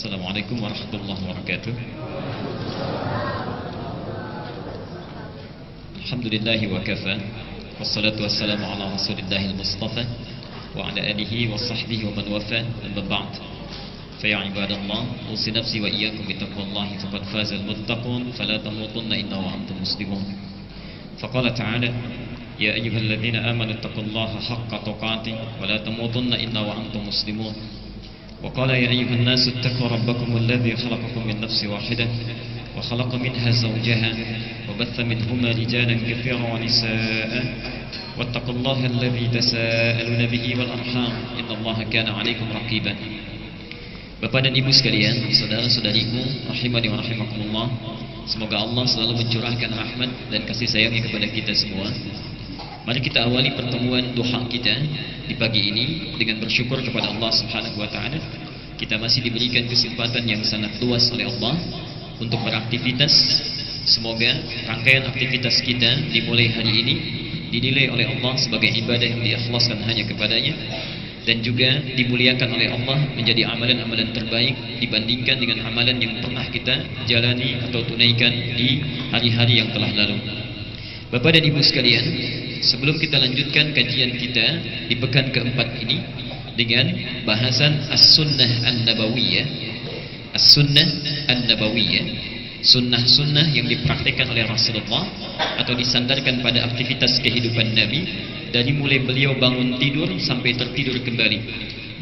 Assalamualaikum warahmatullahi wabarakatuh. Alhamdulillahi wa kafa, wassalatu wassalamu ala rasulillahil mustafa wa ala alihi wa sahbihi wa man wafa, amma ba'd. Fa ya ibadallah, usi nafsi wa iyyakum bittaqwallahi faqad fazal muttaqun fala tamutunna illa wa antum muslimun. Faqala ta'ala ya ayyuhalladzina amanu taqullaha haqqa tuqatih wa la tamutunna illa wa antum muslimun. Wa qala ya ayyuhan nasu ittaqu rabbakum alladzi khalaqakum min nafsin wahidah wa khalaqa minha zawjaha wa batha minhuma rijalan katsiran wa nisaa'a wattaqullaha alladzi tasaaluna bihi wal arham innallaha kana 'alaikum raqiba. Bapak dan Ibu sekalian, saudara-saudariku rahimani wa rahimakumullah, semoga Allah selalu mencurahkan rahmat dan kasih sayangnya kepada kita semua. Mari kita awali pertemuan duha kita di pagi ini dengan bersyukur kepada Allah Subhanahu wa taala. Kita masih diberikan kesempatan yang sangat luas oleh Allah untuk beraktivitas. Semoga rangkaian aktivitas kita dimulai hari ini dinilai oleh Allah sebagai ibadah yang diikhlaskan hanya kepadanya, dan juga dimuliakan oleh Allah menjadi amalan-amalan terbaik dibandingkan dengan amalan yang pernah kita jalani atau tunaikan di hari-hari yang telah lalu. Bapak dan Ibu sekalian, sebelum kita lanjutkan kajian kita di pekan keempat ini dengan bahasan As-Sunnah An-Nabawiyah, As-Sunnah An-Nabawiyah, sunnah-sunnah yang dipraktikkan oleh Rasulullah atau disandarkan pada aktivitas kehidupan Nabi dari mulai beliau bangun tidur sampai tertidur kembali.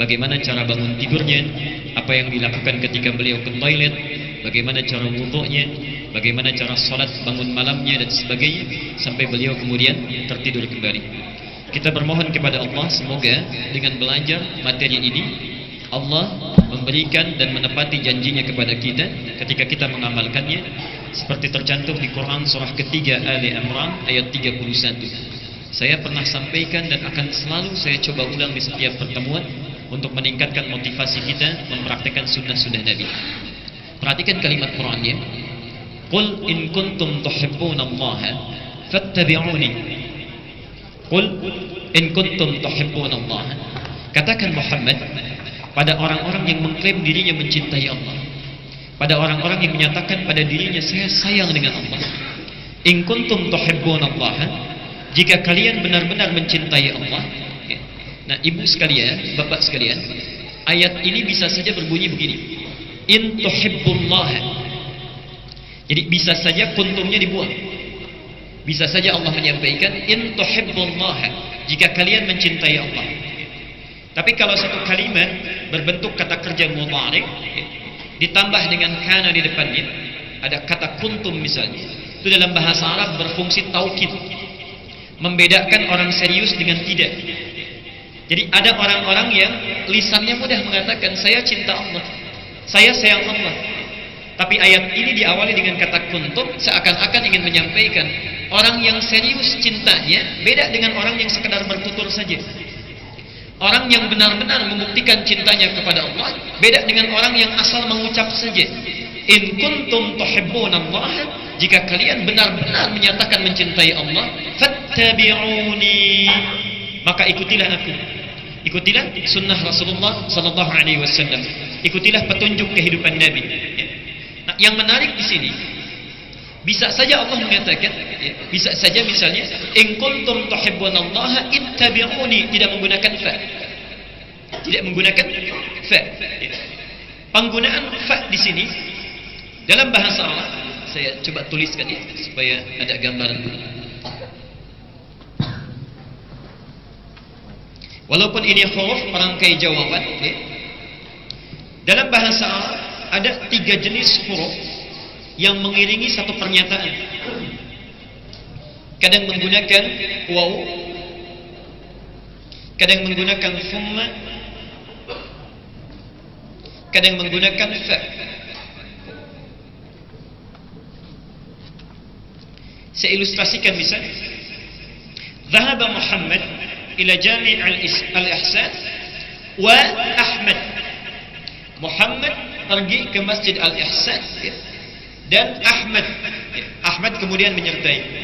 Bagaimana cara bangun tidurnya, apa yang dilakukan ketika beliau ke toilet, bagaimana cara wudunya, bagaimana cara sholat bangun malamnya dan sebagainya, sampai beliau kemudian tertidur kembali. Kita bermohon kepada Allah semoga dengan belajar materi ini Allah memberikan dan menepati janjinya kepada kita ketika kita mengamalkannya, seperti tercantum di Quran surah ketiga Ali Imran ayat 31. Saya pernah sampaikan dan akan selalu saya coba ulang di setiap pertemuan untuk meningkatkan motivasi kita mempraktikkan sunnah-sunnah Nabi. Perhatikan kalimat Qurannya. Qul in kuntum tuhibbunallaha fattabi'uni. Qul in kuntum tuhibbunallaha. Katakan Muhammad pada orang-orang yang mengklaim dirinya mencintai Allah, pada orang-orang yang menyatakan pada dirinya saya sayang dengan Allah. In kuntum tuhibbunallaha, jika kalian benar-benar mencintai Allah. Nah, ibu sekalian, bapak sekalian, ayat ini bisa saja berbunyi begini. In tuhibbullaha. Jadi bisa saja kuntumnya dibuang. Bisa saja Allah menyampaikan in tuhibbullaha, jika kalian mencintai Allah. Tapi kalau satu kalimat berbentuk kata kerja mudhari' ditambah dengan kana di depannya, ada kata kuntum misalnya, itu dalam bahasa Arab berfungsi taukid, membedakan orang serius dengan tidak. Jadi ada orang-orang yang lisannya mudah mengatakan saya cinta Allah, saya sayang Allah, tapi ayat ini diawali dengan kata kuntum, seakan-akan ingin menyampaikan orang yang serius cintanya beda dengan orang yang sekedar bertutur saja. Orang yang benar-benar membuktikan cintanya kepada Allah beda dengan orang yang asal mengucap saja. In kuntum tuhibbunallaha, jika kalian benar-benar menyatakan mencintai Allah, fattabi'uni, maka ikutilah aku. Ikutilah sunnah Rasulullah sallallahu alaihi wasallam. Ikutilah petunjuk kehidupan Nabi. Nah, yang menarik di sini, bisa saja Allah mengatakan, bisa saja misalnya in kuntum tuhibbunallaha ittabi'uni, tidak menggunakan fa. Tidak menggunakan fa. Penggunaan fa di sini dalam bahasa Arab, saya coba tuliskan ya supaya ada gambaran. Walaupun ini huruf perangkai jawaban, dalam bahasa Arab ada 3 jenis huruf yang mengiringi satu pernyataan. Kadang menggunakan waw, kadang menggunakan thumma, kadang menggunakan fa. Saya ilustrasikan misalnya, Dhahaba Muhammad ila Jami' al-Ihsan wa Ahmad. Muhammad pergi ke Masjid Al-Ihsan dan Ahmad kemudian menyertai.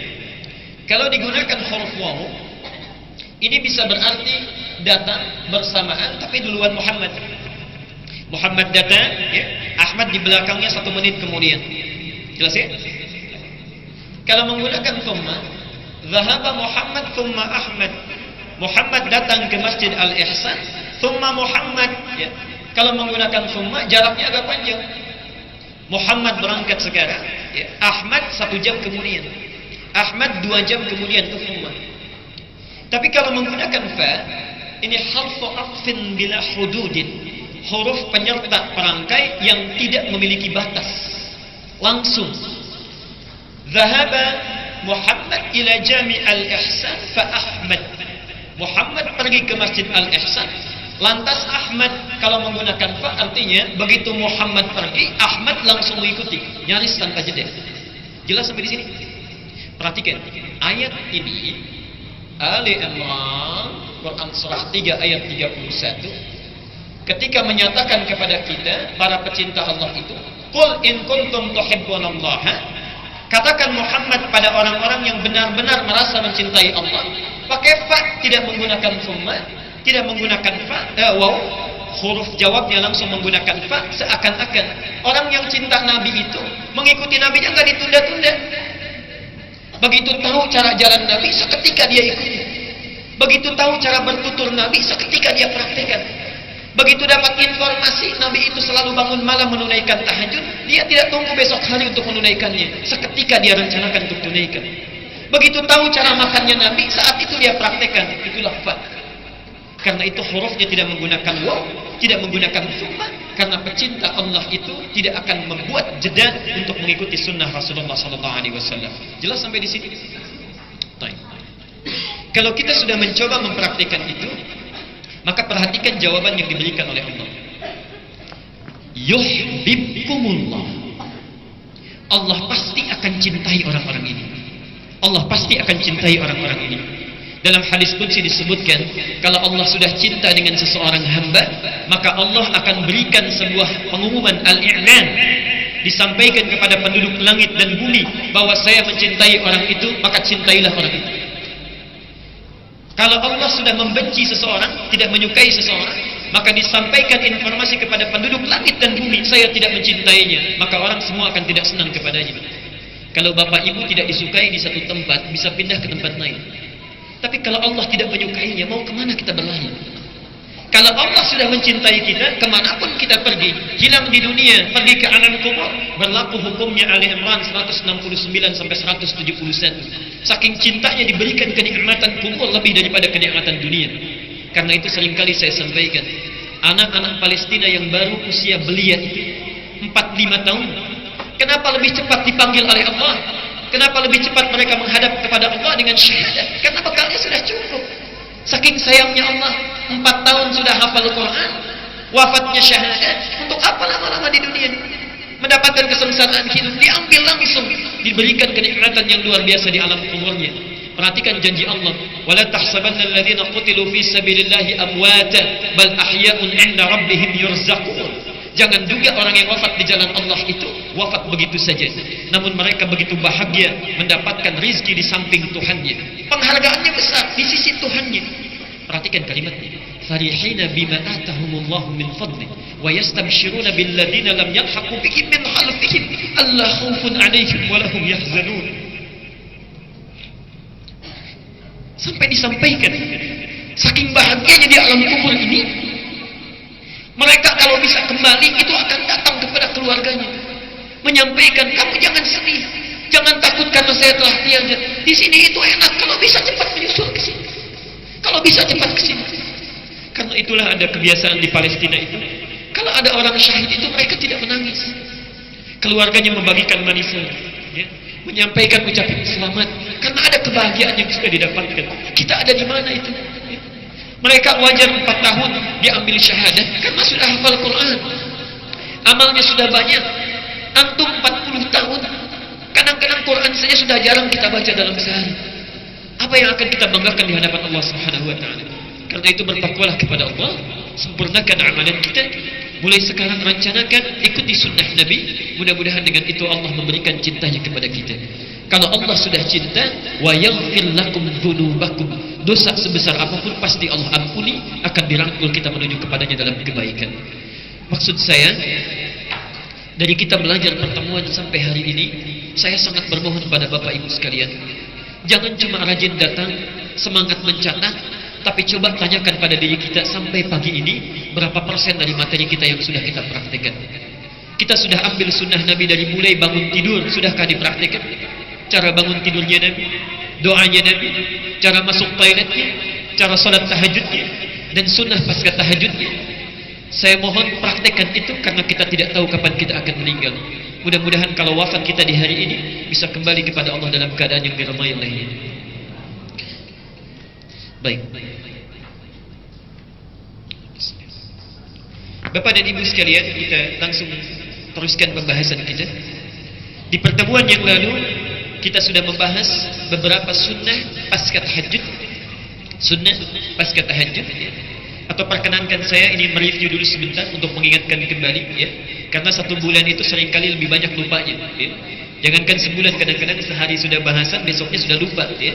Kalau digunakan huruf waw, ini bisa berarti datang bersamaan tapi duluan Muhammad. Muhammad datang, ya, Ahmad di belakangnya 1 menit kemudian. Jelas ya? Kalau menggunakan thumma, zahaba Muhammad thumma Ahmad. Muhammad datang ke Masjid Al-Ihsan, thumma Muhammad. Ya. Kalau menggunakan thumma, jaraknya agak panjang. Muhammad berangkat sekarang, ya. Ahmad 1 jam kemudian. Ahmad 2 jam kemudian itu thumma. Tapi kalau menggunakan fa, ini harfu atfin bila hududin. Huruf penyerta perangkai yang tidak memiliki batas, langsung. Zahaba Muhammad ila Jami' Al-Ihsan fa Ahmad. Muhammad pergi ke Masjid Al-Ihsan, lantas Ahmad. Kalau menggunakan fa artinya begitu Muhammad pergi, Ahmad langsung mengikuti, nyaris tanpa jeda. Jelas sampai di sini? Perhatikan ayat ini, Ali Imran Quran surah 3 ayat 31. Ketika menyatakan kepada kita para pecinta Allah itu, qul in kuntum tuhibbunallaha, katakan Muhammad pada orang-orang yang benar-benar merasa mencintai Allah, pakai fa, tidak menggunakan thumma, tidak menggunakan fa, waw, huruf jawabnya langsung menggunakan fa, seakan-akan orang yang cinta Nabi itu mengikuti Nabi-nya nggak ditunda-tunda. Begitu tahu cara jalan Nabi, seketika dia ikuti. Begitu tahu cara bertutur Nabi, seketika dia praktekkan. Begitu dapat informasi Nabi itu selalu bangun malam menunaikan tahajud, dia tidak tunggu besok hari untuk menunaikannya, seketika dia rencanakan untuk tunaikan. Begitu tahu cara makannya Nabi, saat itu dia praktekkan. Itulah fa. Karena itu hurufnya tidak menggunakan waw, tidak menggunakan thumma, karena pecinta Allah itu tidak akan membuat jeda untuk mengikuti sunnah Rasulullah SAW. Jelas sampai di sini? Baik. Kalau kita sudah mencoba mempraktikkan itu, maka perhatikan jawaban yang diberikan oleh Allah. Yuhibbukumullah. Allah pasti akan cintai orang-orang ini. Allah pasti akan cintai orang-orang ini. Dalam hadis qudsi disebutkan, kalau Allah sudah cinta dengan seseorang hamba, maka Allah akan berikan sebuah pengumuman al-i'lan, disampaikan kepada penduduk langit dan bumi bahwa saya mencintai orang itu, maka cintailah orang itu. Kalau Allah sudah membenci seseorang, tidak menyukai seseorang, maka disampaikan informasi kepada penduduk langit dan bumi, saya tidak mencintainya, maka orang semua akan tidak senang kepadanya. Kalau bapak ibu tidak disukai di satu tempat, bisa pindah ke tempat lain. Tapi kalau Allah tidak menyukainya, mau kemana kita berlari? Kalau Allah sudah mencintai kita, kemanapun kita pergi, hilang di dunia, pergi ke alam kubur, berlaku hukumnya Ali Imran 169 sampai 171. Saking cintanya diberikan kenikmatan kubur lebih daripada kenikmatan dunia. Karena itu seringkali saya sampaikan, anak-anak Palestina yang baru usia belia itu 4-5 tahun, kenapa lebih cepat dipanggil oleh Allah? Kenapa lebih cepat mereka menghadap kepada Allah dengan syahadat? Karena bekalnya sudah cukup. Saking sayangnya Allah, 4 tahun sudah hafal Quran, wafatnya syahadat. Untuk apa lama-lama di dunia? Mendapatkan kesengsaraan hidup, diambil langsung, diberikan kenikmatan yang luar biasa di alam kuburnya. Perhatikan janji Allah, wala tahsabanna alladhina qutilu fi sabilillahi amwata bal ahya'un 'inda rabbihim yurzaqun. Jangan duga orang yang wafat di jalan Allah itu wafat begitu saja, namun mereka begitu bahagia mendapatkan rizki di samping Tuhannya. Penghargaannya besar di sisi Tuhannya. Perhatikan kalimatnya, farihina bima atahumullahu min fadli wa yastabshiruna billadina lam yalhaqu bihim min khalfihim alla khaufun 'alaihim wa lahum yahzanun. Sampai disampaikan saking bahagianya di alam kubur ini, mereka kalau bisa kembali itu akan datang kepada keluarganya, menyampaikan, kamu jangan sedih, jangan takut karena saya telah tiada. Di sini itu enak, kalau bisa cepat menyusul ke sini, kalau bisa cepat ke sini. Karena itulah ada kebiasaan di Palestina itu, kalau ada orang syahid itu mereka tidak menangis, keluarganya membagikan manisan, ya, menyampaikan ucapan selamat, karena ada kebahagiaan yang sudah didapatkan. Kita ada di mana itu? Mereka wajar 4 tahun diambil syahadat karena sudah hafal Quran, amalnya sudah banyak. Antum 40 tahun, kadang-kadang Quran saja sudah jarang kita baca dalam sehari. Apa yang akan kita banggakan di hadapan Allah Subhanahu wa taala? Karena itu bertakwalah kepada Allah, sempurnakan amalan kita. Mulai sekarang rencanakan ikuti sunnah Nabi. Mudah-mudahan dengan itu Allah memberikan cintanya kepada kita. Kalau Allah sudah cinta, wa yaghfir lakum dzunubakum, dosa sebesar apapun pasti Allah ampuni, akan dirangkul kita menuju kepadanya dalam kebaikan. Maksud saya, dari kita belajar pertemuan sampai hari ini, saya sangat bermohon pada Bapak Ibu sekalian, jangan cuma rajin datang, semangat mencatat, tapi coba tanyakan pada diri kita sampai pagi ini, berapa persen dari materi kita yang sudah kita praktekkan. Kita sudah ambil sunnah Nabi dari mulai bangun tidur, sudahkah dipraktekkan? Cara bangun tidurnya Nabi, doanya Nabi, cara masuk toiletnya, cara salat tahajudnya, dan sunnah pasca tahajudnya. Saya mohon praktekkan itu, karena kita tidak tahu kapan kita akan meninggal. Mudah-mudahan kalau wafat kita di hari ini bisa kembali kepada Allah dalam keadaan yang dirahmati olehnya. Baik. Bapak dan Ibu sekalian, kita langsung teruskan pembahasan kita. Di pertemuan yang lalu kita sudah membahas beberapa sunnah pasca tahajud. Sunnah pasca tahajud, ya. Atau perkenankan saya ini mereview dulu sebentar untuk mengingatkan kembali, ya. Karena 1 bulan itu seringkali lebih banyak lupanya, ya. Jangankan sebulan, kadang-kadang sehari sudah bahasan, besoknya sudah lupa, ya.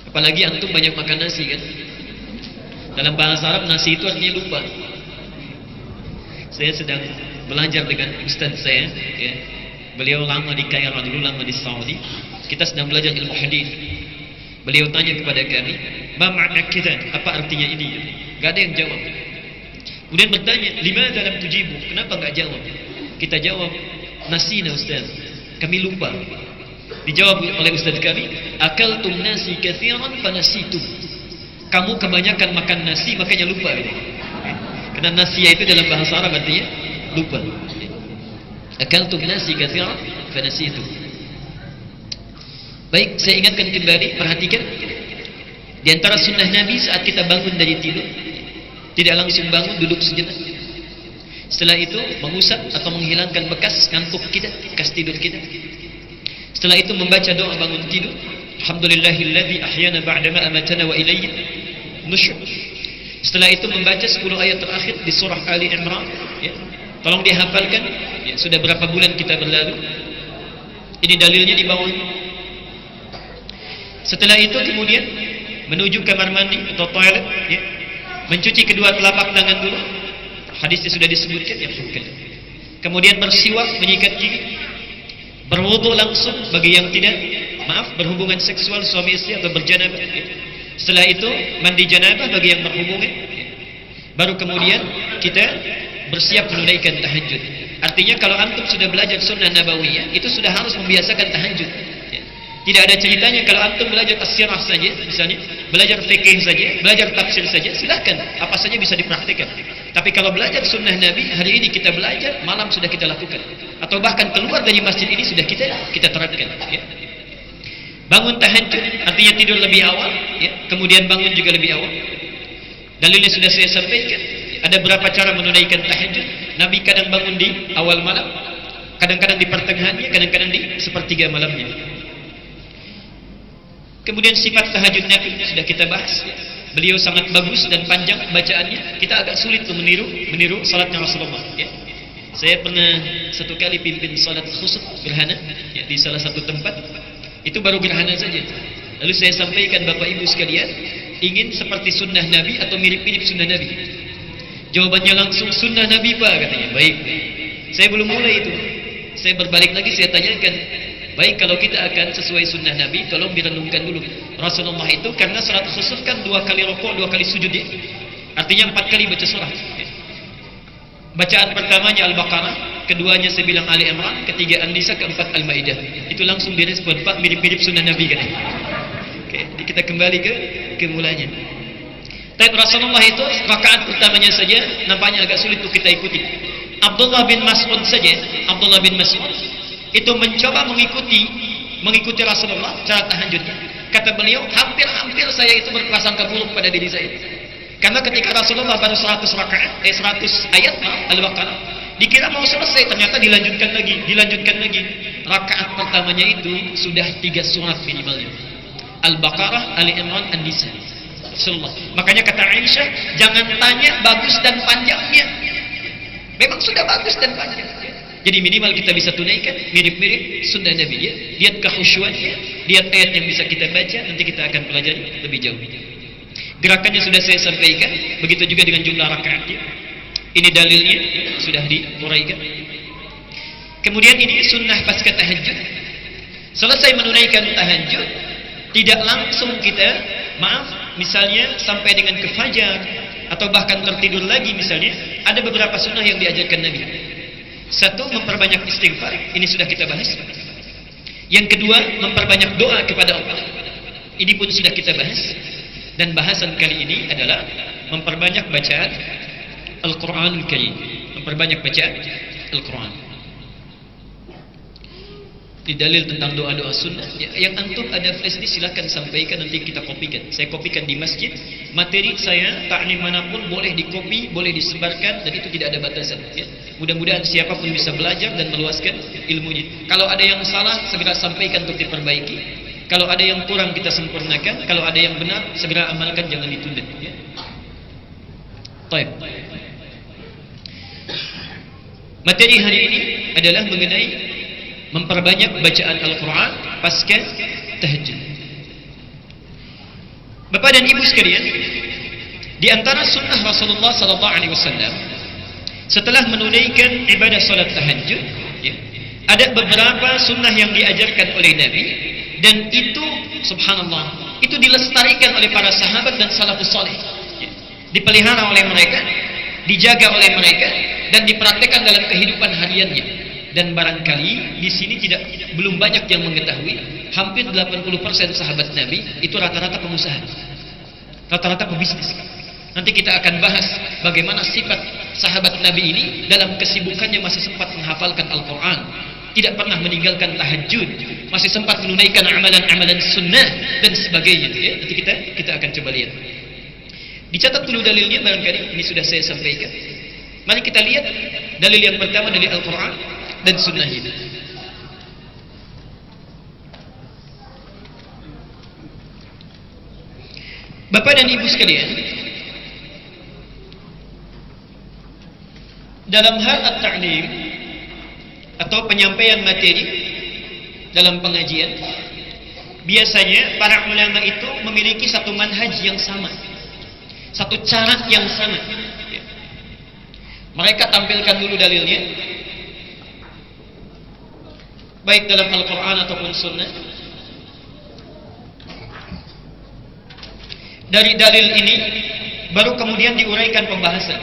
Apalagi antum banyak makan nasi, kan. Dalam bahasa Arab nasi itu artinya lupa. Saya sedang belajar dengan ustaz saya, ya. Beliau lama di Kairo dulu, lama di Saudi. Kita sedang belajar ilmu hadis. Beliau tanya kepada kami, "Ma ma'na kita?" Apa artinya ini? Gak ada yang jawab. Kemudian bertanya, "Limadza lam tujibu?" Kenapa enggak jawab? Kita jawab, "Nasina ustaz, kami lupa." Dijawab oleh ustaz kami, "Akaltum nasi katsiran fanasitum." Kamu kebanyakan makan nasi makanya lupa. Karena nasiya itu dalam bahasa Arab artinya lupa. Akaltum nasi katsiran fanasitum. Baik, saya ingatkan kembali, perhatikan. Di antara sunnah Nabi saat kita bangun dari tidur, tidak langsung bangun, duduk sejenak. Setelah itu mengusap atau menghilangkan bekas kantuk kita, bekas tidur kita. Setelah itu membaca doa bangun tidur. Alhamdulillahilladzi ahyana ba'dama amatana wa ilayhi nusyur. Setelah itu membaca 10 ayat terakhir di surah Ali Imran, ya. Tolong dihafalkan, ya. Sudah berapa bulan kita berlalu. Ini dalilnya di bawah. Setelah itu kemudian menuju kamar mandi atau toilet, ya. Mencuci kedua telapak tangan dulu. Hadisnya sudah disebutkan, ya. Kemudian bersiwak, menyikat gigi. Berwudu langsung bagi yang tidak, berhubungan seksual suami istri atau berjanabah, ya. Setelah itu mandi janabah bagi yang berhubungan, ya. Baru kemudian kita bersiap menunaikan tahajud. Artinya kalau antum sudah belajar sunnah nabawiyah, itu sudah harus membiasakan tahajud, ya. Tidak ada ceritanya kalau antum belajar as-sirah saja, misalnya belajar fikih saja, belajar tafsir saja, silahkan, apa saja bisa dipraktikkan. Tapi kalau belajar sunnah Nabi, hari ini kita belajar, malam sudah kita lakukan, atau bahkan keluar dari masjid ini sudah kita terapkan, ya. Bangun tahajud artinya tidur lebih awal, ya. Kemudian bangun juga lebih awal. Dalilnya sudah saya sampaikan. Ada berapa cara menunaikan tahajud. Nabi kadang bangun di awal malam, kadang-kadang di pertengahannya, kadang-kadang di sepertiga malamnya. Kemudian sifat tahajud Nabi sudah kita bahas. Beliau sangat bagus dan panjang bacaannya. Kita agak sulit untuk meniru salatnya Rasulullah, ya. Saya pernah satu kali pimpin salat khusuf gerhana, ya, di salah satu tempat. Itu baru gerhana saja. Lalu saya sampaikan, Bapak Ibu sekalian, ingin seperti sunnah Nabi atau mirip-mirip sunnah Nabi? Jawabannya langsung, sunnah Nabi Pak, katanya. Baik. Saya belum mulai itu. Saya berbalik lagi, saya tanyakan, baik, kalau kita akan sesuai sunnah Nabi, tolong direnungkan dulu. Rasulullah itu karena salat khusuf kan 2 kali rukuk, 2 kali sujud, ya. Artinya 4 kali baca surah. Bacaan pertamanya Al-Baqarah, keduanya saya bilang Ali Imran, ketiga An-Nisa, keempat Al-Maidah. Itu langsung direspon, Pak, mirip-mirip sunnah Nabi, kan? Oke, kita kembali ke mulanya. Tapi Rasulullah itu rakaat pertamanya saja nampaknya agak sulit untuk kita ikuti. Abdullah bin Mas'ud saja, Abdullah bin Mas'ud itu mencoba mengikuti Rasulullah cara tahajudnya. Kata beliau, hampir saya itu berprasangka buruk pada diri saya. Karena ketika Rasulullah baru 100 ayat Al-Baqarah, dikira mau selesai, ternyata dilanjutkan lagi. Rakaat pertamanya itu sudah 3 surat minimalnya. Al-Baqarah, Ali Imran, An-Nisa. Rasulullah. Makanya kata Aisyah, jangan tanya bagus dan panjangnya. Memang sudah bagus dan panjang. Jadi minimal kita bisa tunaikan mirip-mirip sunnah Nabi, ya. Lihat kekhusyuannya, lihat ayat yang bisa kita baca, nanti kita akan pelajari lebih jauh. Gerakannya sudah saya sampaikan, begitu juga dengan jumlah rakaatnya. Ini dalilnya sudah diuraikan. Kemudian ini sunnah pasca tahajud. Selesai menunaikan tahajud, tidak langsung kita, misalnya sampai dengan ke fajar atau bahkan tertidur lagi misalnya. Ada beberapa sunnah yang diajarkan Nabi. Satu, memperbanyak istighfar. Ini sudah kita bahas. Yang kedua, memperbanyak doa kepada Allah. Ini pun sudah kita bahas. Dan bahasan kali ini adalah memperbanyak bacaan Al-Quranul Karim. Memperbanyak bacaan Al-Quran. Di dalil tentang doa-doa sunnah, yang antum ada flash disk silahkan sampaikan, nanti kita kopikan. Saya kopikan di masjid. Materi saya taklim manapun boleh dikopi, boleh disebarkan, dan itu tidak ada batasan. Ya. Mudah-mudahan siapapun bisa belajar dan meluaskan ilmunya. Kalau ada yang salah, segera sampaikan untuk diperbaiki. Kalau ada yang kurang, kita sempurnakan. Kalau ada yang benar, segera amalkan, jangan ditunda. Ya. Baik. Materi hari ini adalah mengenai memperbanyak bacaan Al-Quran pasca tahajud. Bapak dan Ibu sekalian, di antara sunnah Rasulullah SAW setelah menunaikan ibadah salat tahajud, ya, ada beberapa sunnah yang diajarkan oleh Nabi, dan itu subhanallah, itu dilestarikan oleh para sahabat dan salafus saleh, ya, dipelihara oleh mereka, dijaga oleh mereka, dan dipraktekkan dalam kehidupan hariannya. Dan barangkali di sini belum banyak yang mengetahui, hampir 80% sahabat Nabi itu rata-rata pengusaha, rata-rata pebisnis. Nanti kita akan bahas bagaimana sifat sahabat Nabi ini dalam kesibukannya masih sempat menghafalkan Al-Quran, tidak pernah meninggalkan tahajud, masih sempat menunaikan amalan-amalan sunnah dan sebagainya. Ya, nanti kita akan coba lihat. Dicatat dulu dalilnya, barangkali ini sudah saya sampaikan. Mari kita lihat dalil yang pertama dari Al-Quran dan sunnah ini. Bapak dan Ibu sekalian, dalam hal at-ta'lim atau penyampaian materi dalam pengajian, biasanya para ulama itu memiliki satu manhaj yang sama, satu cara yang sama. Mereka tampilkan dulu dalilnya, baik dalam Al-Quran ataupun sunnah. Dari dalil ini baru kemudian diuraikan pembahasan.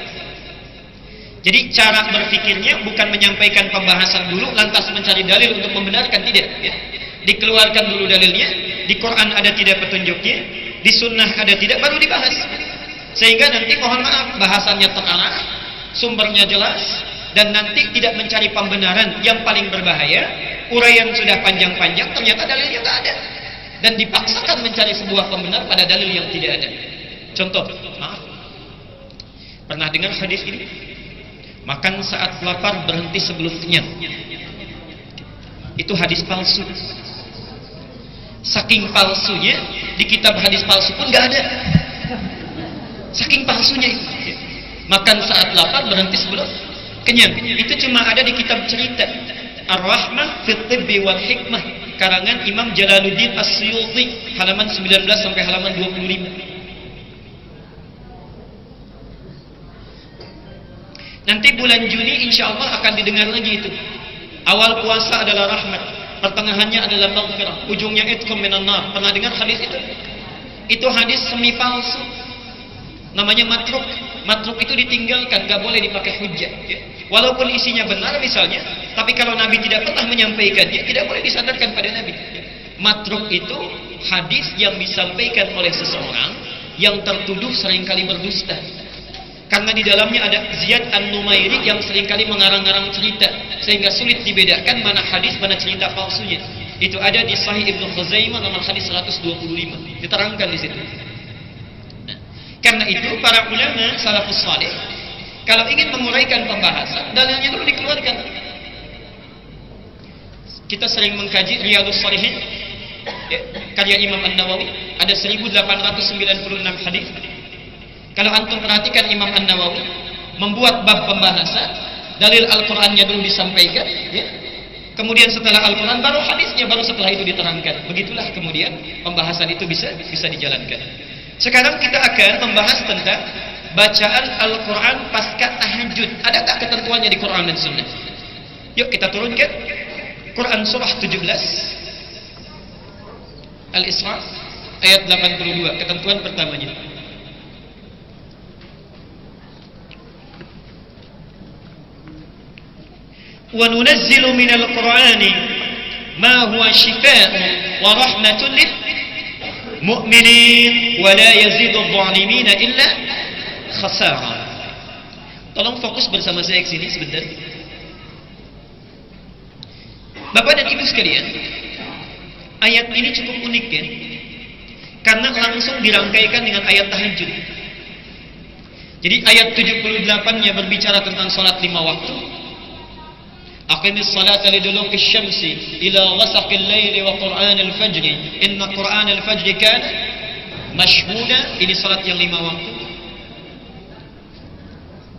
Jadi cara berpikirnya bukan menyampaikan pembahasan dulu lantas mencari dalil untuk membenarkan, tidak, ya. Dikeluarkan dulu dalilnya, di Quran ada tidak petunjuknya, di sunnah ada tidak, baru dibahas. Sehingga nanti mohon maaf, bahasannya terarah, sumbernya jelas, dan nanti tidak mencari pembenaran. Yang paling berbahaya, uraian sudah panjang-panjang, ternyata dalilnya tidak ada, dan dipaksakan mencari sebuah pembenar pada dalil yang tidak ada. Contoh, maaf, pernah dengar hadis ini? Makan saat lapar, berhenti sebelum kenyang. Itu hadis palsu. Saking palsunya, di kitab hadis palsu pun nggak ada. Saking palsunya itu. Makan saat lapar, berhenti sebelum kenyang. Itu cuma ada di kitab cerita Ar-Rahmah fi Tibbi wal Hikmah, karangan Imam Jalaluddin As-Suyuti, halaman 19 sampai halaman 25. Nanti bulan Juni insya Allah akan didengar lagi itu. Awal puasa adalah rahmat, pertengahannya adalah maghfirah, ujungnya itqum minan nar. Pernah dengar hadis itu? Itu hadis semi palsu, namanya matruk. Matruk itu ditinggalkan, gak boleh dipakai hujjah, ya. Walaupun isinya benar misalnya, tapi kalau Nabi tidak pernah menyampaikannya, tidak boleh disandarkan pada Nabi. Matruk itu hadis yang disampaikan oleh seseorang yang tertuduh seringkali berdusta, karena di dalamnya ada Ziyad An-Numairi yang seringkali mengarang-arang cerita, sehingga sulit dibedakan mana hadis, mana cerita palsunya. Itu ada di Sahih Ibnu Khuzaimah nomor hadis 125, diterangkan di situ. Karena itu para ulama salafus saleh kalau ingin menguraikan pembahasan, dalilnya dulu dikeluarkan. Kita sering mengkaji Riyadhus Shalihin, ya, karya Imam An-Nawawi, ada 1896 hadis. Kalau antum perhatikan, Imam An-Nawawi membuat bab pembahasan, dalil Al-Qur'annya dulu disampaikan, ya. Kemudian setelah Al-Quran baru hadisnya, baru setelah itu diterangkan. Begitulah kemudian pembahasan itu bisa dijalankan. Sekarang kita akan membahas tentang bacaan Al-Quran pasca tahajud. Ada tak ketentuannya di Quran dan Sunnah? Yuk kita turunkan Quran surah 17 Al-Isra ayat 82, ketentuan pertamanya. Wa nunazzilu minal Qur'ani ma huwa shifaa'un wa rahmatun lil mu'minin wa la yazidu adh-dhalimina illa khasara. Tolong fokus bersama saya ke sini sebentar. Bapak dan Ibu sekalian, ayat ini cukup unik ya, karena langsung dirangkaikan dengan ayat tahajud. Jadi ayat 78-nya berbicara tentang salat 5 waktu. Aqimis salata liduluki syamsi ila ghasaqil laili wa qur'anil fajri inna qur'anal fajri kana mashhuda. Ini salat yang 5 waktu.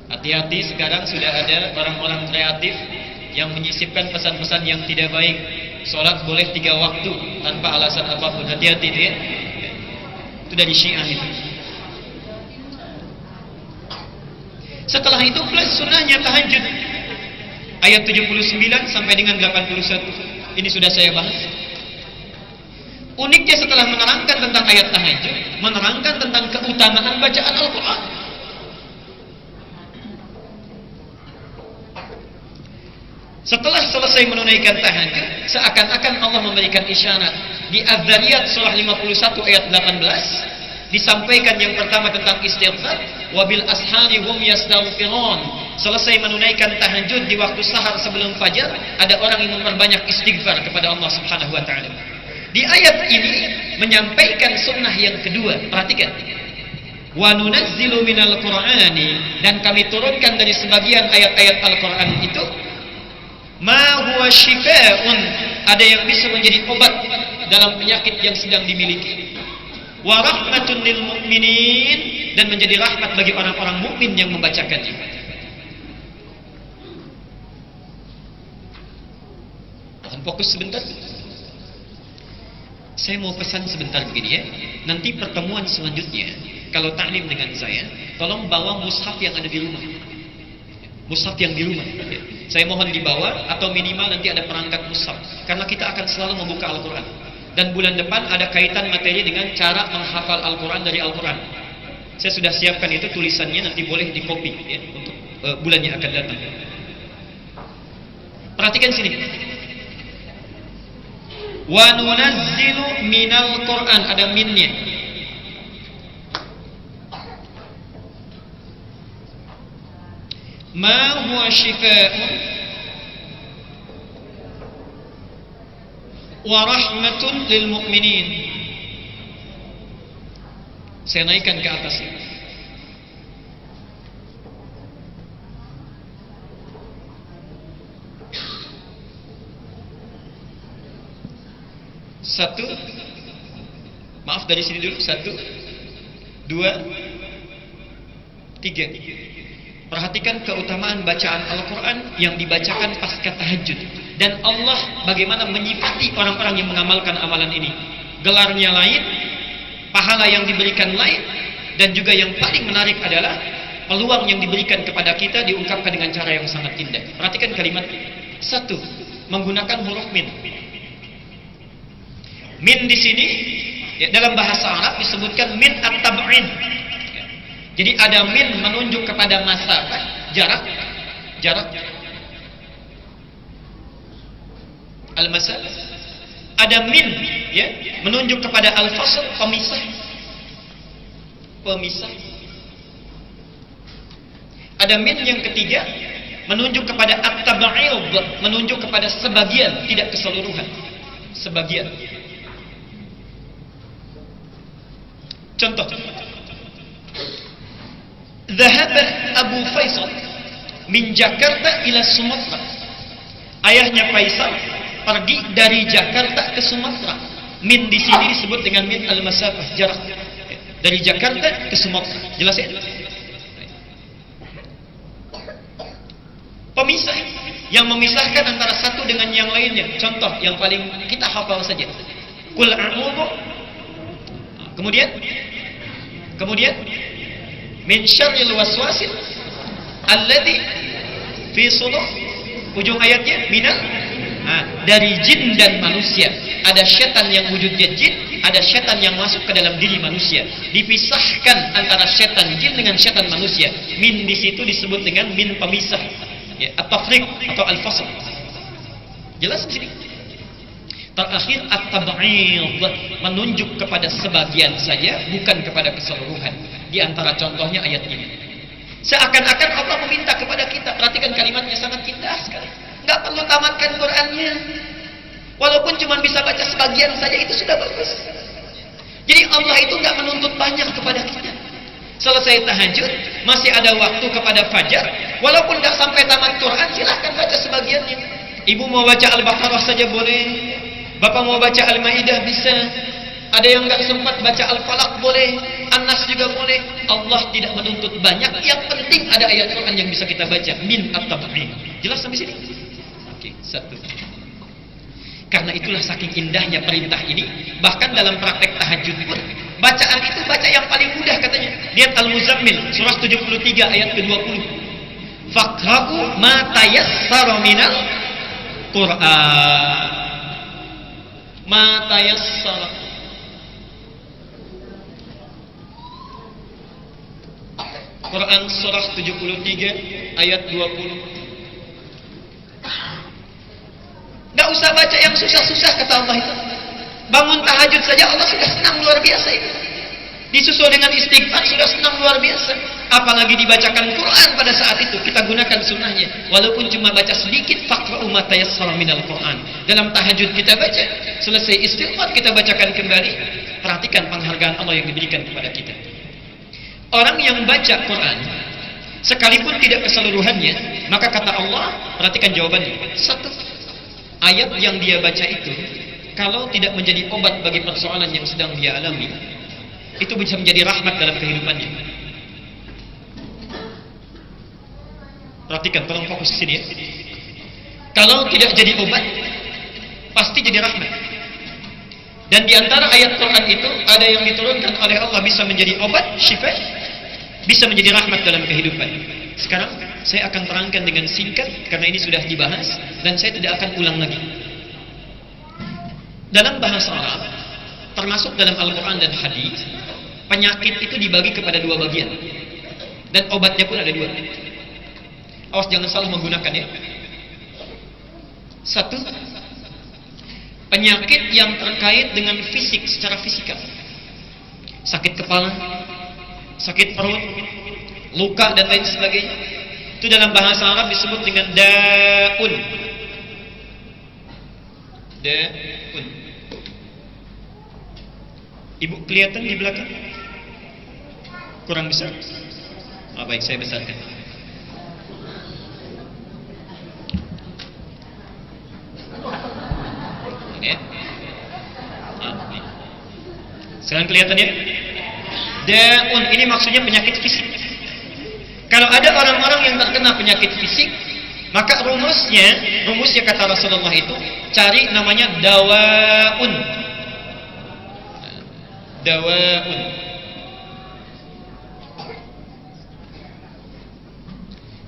Hati-hati, sekarang sudah ada orang-orang kreatif yang menyisipkan pesan-pesan yang tidak baik. Salat boleh 3 waktu tanpa alasan apapun. Hati-hati itu ya. Itu dari Syiah itu. Setelah itu plus sunnahnya tahajud. Ayat 79 sampai dengan 81. Ini sudah saya bahas. Uniknya setelah menerangkan tentang ayat tahajud, menerangkan tentang keutamaan bacaan Al-Quran. Setelah selesai menunaikan tahajud, seakan-akan Allah memberikan isyarat. Di Adz-Dzariyat surah 51 ayat 18 disampaikan yang pertama tentang istighfar, wabil ashari hum yastaghfirun. Selesai menunaikan tahajud di waktu sahar sebelum fajar, ada orang yang memperbanyak istighfar kepada Allah Subhanahu wa taala. Di ayat ini menyampaikan sunnah yang kedua. Perhatikan. Wa nunazzilu minal Qur'ani, dan kami turunkan dari sebagian ayat-ayat Al-Qur'an itu ma huwa shifaa'un, ada yang bisa menjadi obat dalam penyakit yang sedang dimiliki. Wa rahmatun lil mu'minin, dan menjadi rahmat bagi orang-orang mukmin yang membacakannya. Fokus sebentar. Saya mau pesan sebentar begini ya. Nanti pertemuan selanjutnya, kalau taklim dengan saya, tolong bawa mushaf yang ada di rumah. Mushaf yang di rumah. Saya mohon dibawa, atau minimal nanti ada perangkat mushaf. Karena kita akan selalu membuka Al-Quran. Dan bulan depan ada kaitan materi dengan cara menghafal Al-Quran dari Al-Quran. Saya sudah siapkan itu tulisannya, nanti boleh di copy ya, untuk bulan yang akan datang. Perhatikan sini. Wa nunazzilu minal Qur'an, ada minnya. Ma huwa shifaa'un wa rahmatun lil mu'minin. Saya naikkan ke atas ya. Satu, maaf dari sini dulu. 1, 2, 3. Perhatikan keutamaan bacaan Al-Quran yang dibacakan pasca tahajud. Dan Allah bagaimana menyifati orang-orang yang mengamalkan amalan ini. Gelarnya lain, pahala yang diberikan lain, dan juga yang paling menarik adalah peluang yang diberikan kepada kita diungkapkan dengan cara yang sangat indah. Perhatikan kalimat 1, menggunakan huruf min. Min di sini ya, dalam bahasa Arab disebutkan min at-tab'id. Jadi ada min menunjuk kepada masafah, jarak. Al-masafah. Ada min ya, menunjuk kepada al-fasl, pemisah. Ada min yang ketiga menunjuk kepada at-tab'id, menunjuk kepada sebagian, tidak keseluruhan. Sebagian. Contoh, Dhahaba Abu Faisal min Jakarta ila Sumatera. Ayahnya Faisal pergi dari Jakarta ke Sumatera. Min di sini disebut dengan min al-masafah, jarak. Dari Jakarta ke Sumatera. Jelas ya? Pemisah yang memisahkan antara satu dengan yang lainnya. Contoh yang paling kita hafal saja. Qul a'udzu. Kemudian min syarril waswasil alladzi fi sudur. Ujung ayatnya minal, dari jin dan manusia. Ada setan yang wujudnya jin, ada setan yang masuk ke dalam diri manusia. Dipisahkan antara setan jin dengan setan manusia. Min di situ disebut dengan min pemisah, ya, at-tafriq atau al-fasl. Jelas di sini. Terakhir at-tab'id, menunjuk kepada sebagian saja, bukan kepada keseluruhan. Di antara contohnya ayat ini. Seakan-akan Allah meminta kepada kita, perhatikan kalimatnya sangat indah sekali. Nggak perlu tamatkan Qur'annya. Walaupun cuma bisa baca sebagian saja, itu sudah bagus. Jadi Allah itu nggak menuntut banyak kepada kita. Selesai tahajud, masih ada waktu kepada fajar. Walaupun nggak sampai tamat Qur'an, silahkan baca sebagiannya. Ibu mau baca Al-Baqarah saja boleh. Bapak mau baca Al-Maidah bisa. Ada yang nggak sempat baca Al-Falaq boleh, An-Nas juga boleh. Allah tidak menuntut banyak. Yang penting ada ayat Quran yang bisa kita baca. Min at-tab'id. Jelas sampai sini? Oke, satu. Karena itulah saking indahnya perintah ini. Bahkan dalam praktek tahajud pun, bacaan itu baca yang paling mudah katanya. Lihat Al-Muzammil surah 73 ayat ke-20. Faqra'u ma tayassara minal Qur'an. Ma tayassara. Quran surah 73 ayat 20. Gak usah baca yang susah-susah kata Allah itu. Bangun tahajud saja Allah sudah senang luar biasa itu. Disusul dengan istighfar sudah senang luar biasa. Apalagi dibacakan Quran pada saat itu. Kita gunakan sunnahnya. Walaupun cuma baca sedikit. Faqra'u ma tayassara minal Quran. Dalam tahajud kita baca. Selesai istighfar kita bacakan kembali. Perhatikan penghargaan Allah yang diberikan kepada kita. Orang yang baca Quran sekalipun tidak keseluruhannya, maka kata Allah, perhatikan jawabannya. Satu, ayat yang dia baca itu kalau tidak menjadi obat bagi persoalan yang sedang dia alami, itu bisa menjadi rahmat dalam kehidupannya. Perhatikan, tolong fokus di sini ya. Kalau tidak jadi obat, pasti jadi rahmat. Dan di antara ayat Quran itu ada yang diturunkan oleh Allah bisa menjadi obat, syifa, bisa menjadi rahmat dalam kehidupan. Sekarang saya akan terangkan dengan singkat karena ini sudah dibahas dan saya tidak akan ulang lagi. Dalam bahasa Arab, termasuk dalam Al-Quran dan Hadis, penyakit itu dibagi kepada dua bagian dan obatnya pun ada dua. Awas jangan salah menggunakan ya. Satu, penyakit yang terkait dengan fisik secara fisikal. Sakit kepala, sakit perut, luka dan lain sebagainya. Itu dalam bahasa Arab disebut dengan da'un. Da'un. Ibu kelihatan di belakang? Kurang besar? Baik, saya besarkan. Ini. Sekarang kelihatan ya? Da'un, ini maksudnya penyakit fisik. Kalau ada orang-orang yang terkena penyakit fisik, maka rumusnya kata Rasulullah itu, cari namanya dawa'un. Dawa'un.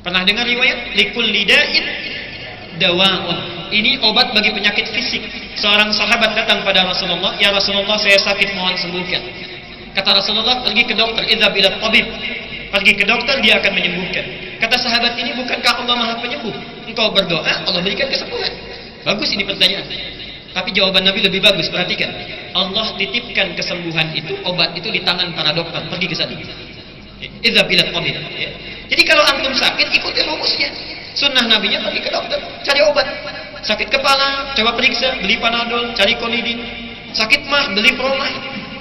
Pernah dengar riwayat? Likulli da'in dawa'un. Ini obat bagi penyakit fisik. Seorang sahabat datang pada Rasulullah, "Ya Rasulullah, saya sakit, mohon sembuhkan." Kata Rasulullah, "Pergi ke dokter, idhab ila tabib." Pergi ke dokter, dia akan menyembuhkan. Kata sahabat ini, "Bukankah Allah Maha Penyembuh? Engkau berdoa, Allah berikan kesembuhan." Bagus ini pertanyaan. Tapi jawaban Nabi lebih bagus, perhatikan. Allah titipkan kesembuhan itu, obat itu di tangan para dokter. Pergi ke sana. Idhab ila tabib. Jadi kalau antum sakit, ikuti rumusnya. Sunnah Nabinya pergi ke dokter, cari obat. Sakit kepala, coba periksa, beli Panadol, cari Konidin. Sakit mah, beli Promah.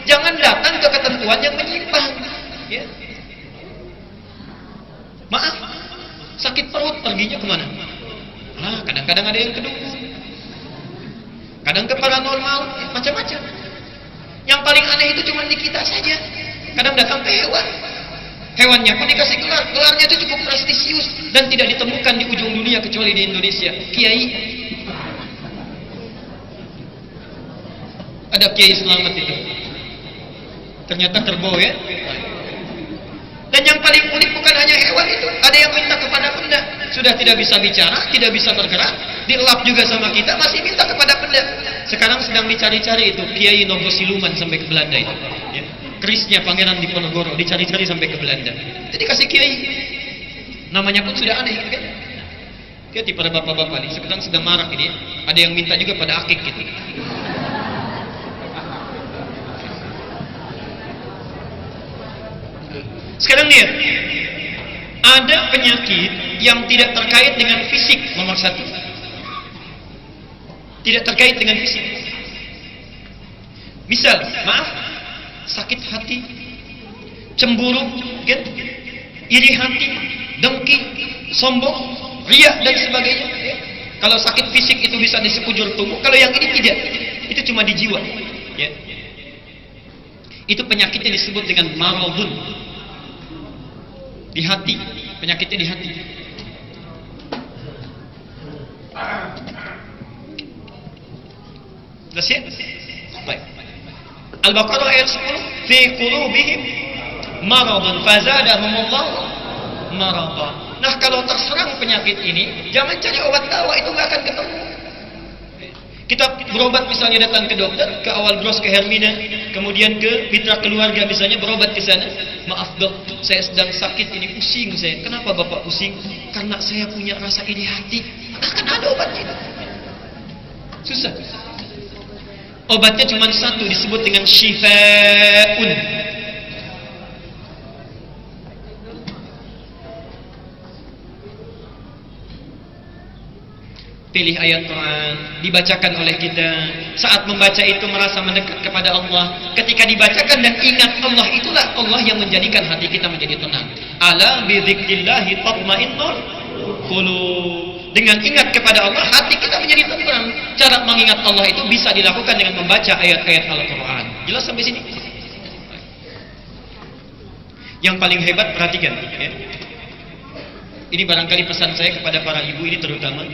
Jangan datang ke ketentuan yang menyimpang. Ya. Maaf, sakit perut perginya kemana? Kadang-kadang ada yang ke dukun, kadang ke paranormal, macam-macam. Yang paling aneh itu cuma di kita saja. Kadang datang ke hewan. Hewannya pun dikasih gelar. Gelarnya itu cukup prestisius dan tidak ditemukan di ujung dunia kecuali di Indonesia. Kiai. Ada Kiai Selamat itu. Ternyata kerbau ya. Dan yang paling unik bukan hanya hewan itu, ada yang minta kepada benda. Sudah tidak bisa bicara, tidak bisa bergerak, dilap juga sama kita, masih minta kepada benda. Sekarang sedang dicari-cari itu Kiai Nogosiluman sampai ke Belanda itu. Ya. Kerisnya Pangeran Diponegoro dicari-cari sampai ke Belanda. Jadi kasih Kiai. Namanya pun sudah aneh, kan? Hati para bapak-bapak ini sekarang sedang marak ini. Ada yang minta juga pada akik gitu. Sekarang lihat, ada penyakit yang tidak terkait dengan fisik, nomor satu. Tidak terkait dengan fisik. Misal, maaf, sakit hati, cemburu, kan? Iri hati, dengki, sombong, riya dan sebagainya. Ya. Kalau sakit fisik itu bisa di sekujur tubuh, kalau yang ini tidak, itu cuma di jiwa. Ya. Itu penyakitnya disebut dengan maradun. Di hati, penyakitnya di hati. Jelas ya? Baik. Al-Baqarah ayat 10, fi qulubihim maradun fazadahumullah marada. Nah, kalau terserang penyakit ini, jangan cari obat dawa, itu nggak akan ketemu. Kita berobat misalnya datang ke dokter, ke Awal Bros, ke Hermina, kemudian ke Mitra Keluarga misalnya, berobat ke sana. Maaf dok, saya sedang sakit ini, pusing saya. Kenapa bapak pusing? Karena saya punya rasa iri hati. Akan ada obatnya itu. Susah. Obatnya cuma satu, disebut dengan syifa'un. Pilih ayat Quran, dibacakan oleh kita. Saat membaca itu merasa mendekat kepada Allah. Ketika dibacakan dan ingat Allah, itulah Allah yang menjadikan hati kita menjadi tenang. Ala bi dzikrillahi tatma'innul qulub. Dengan ingat kepada Allah, hati kita menjadi tenang. Cara mengingat Allah itu bisa dilakukan dengan membaca ayat-ayat Al-Quran. Jelas sampai sini? Yang paling hebat, perhatikan ya. Ini barangkali pesan saya kepada para ibu ini terutama.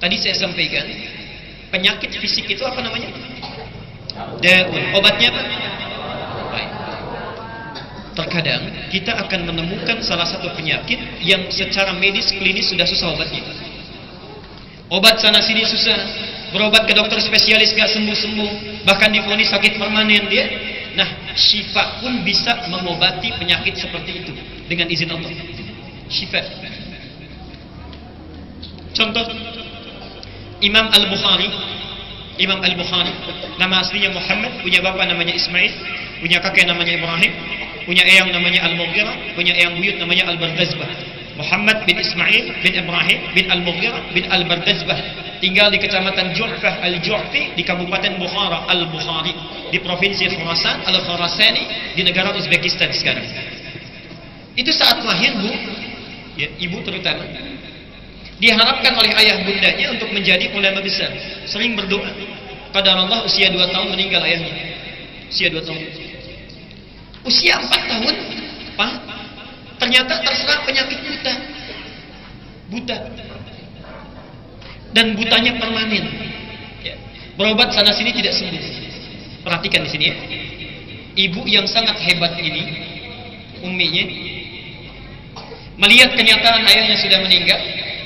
Tadi saya sampaikan, penyakit fisik itu apa namanya? Daun. Obatnya apa? Baik. Terkadang kita akan menemukan salah satu penyakit yang secara medis klinis sudah susah obatnya. Obat sana sini susah, berobat ke dokter spesialis gak sembuh-sembuh, bahkan divonis sakit permanen dia. Nah, syifa pun bisa mengobati penyakit seperti itu dengan izin Allah. Syifa. Contoh, Imam Al-Bukhari, nama aslinya Muhammad, punya bapak namanya Ismail, punya kakek namanya Ibrahim, punya eyang namanya Al-Mughirah, punya eyang buyut namanya Al-Bardazbah. Muhammad bin Ismail bin Ibrahim bin Al-Mughirah bin Al-Bardazbah, tinggal di kecamatan Ju'fah Al-Ju'fi di Kabupaten Bukhara Al-Bukhari, di provinsi Khurasan Al-Khurasani di negara Uzbekistan sekarang. Itu saat lahir bu, ya, ibu terutama, diharapkan oleh ayah bundanya untuk menjadi ulama besar. Sering berdoa. Qadarullah usia 2 tahun meninggal ayahnya. Usia 2 tahun. Usia 4 tahun, Pak, ternyata terserang penyakit buta. Buta. Dan butanya permanen. Ya. Berobat sana sini tidak sembuh. Perhatikan di sini ya. Ibu yang sangat hebat ini, umminya, melihat kenyataan ayahnya sudah meninggal.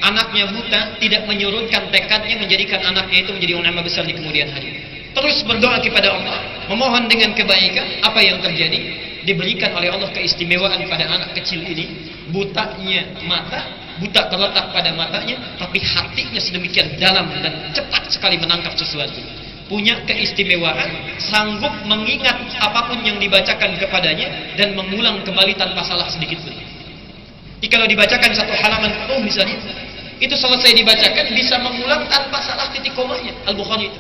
Anaknya buta, tidak menyurutkan tekadnya menjadikan anaknya itu menjadi ulama besar di kemudian hari. Terus berdoa kepada Allah, memohon dengan kebaikan. Apa yang terjadi? Diberikan oleh Allah keistimewaan pada anak kecil ini. Butanya mata, buta terletak pada matanya, tapi hatinya sedemikian dalam dan cepat sekali menangkap sesuatu. Punya keistimewaan, sanggup mengingat apapun yang dibacakan kepadanya dan mengulang kembali tanpa salah sedikit pun. Jadi kalau dibacakan satu halaman penuh misalnya, itu selesai dibacakan bisa mengulang tanpa salah titik komanya. Al-Bukhari itu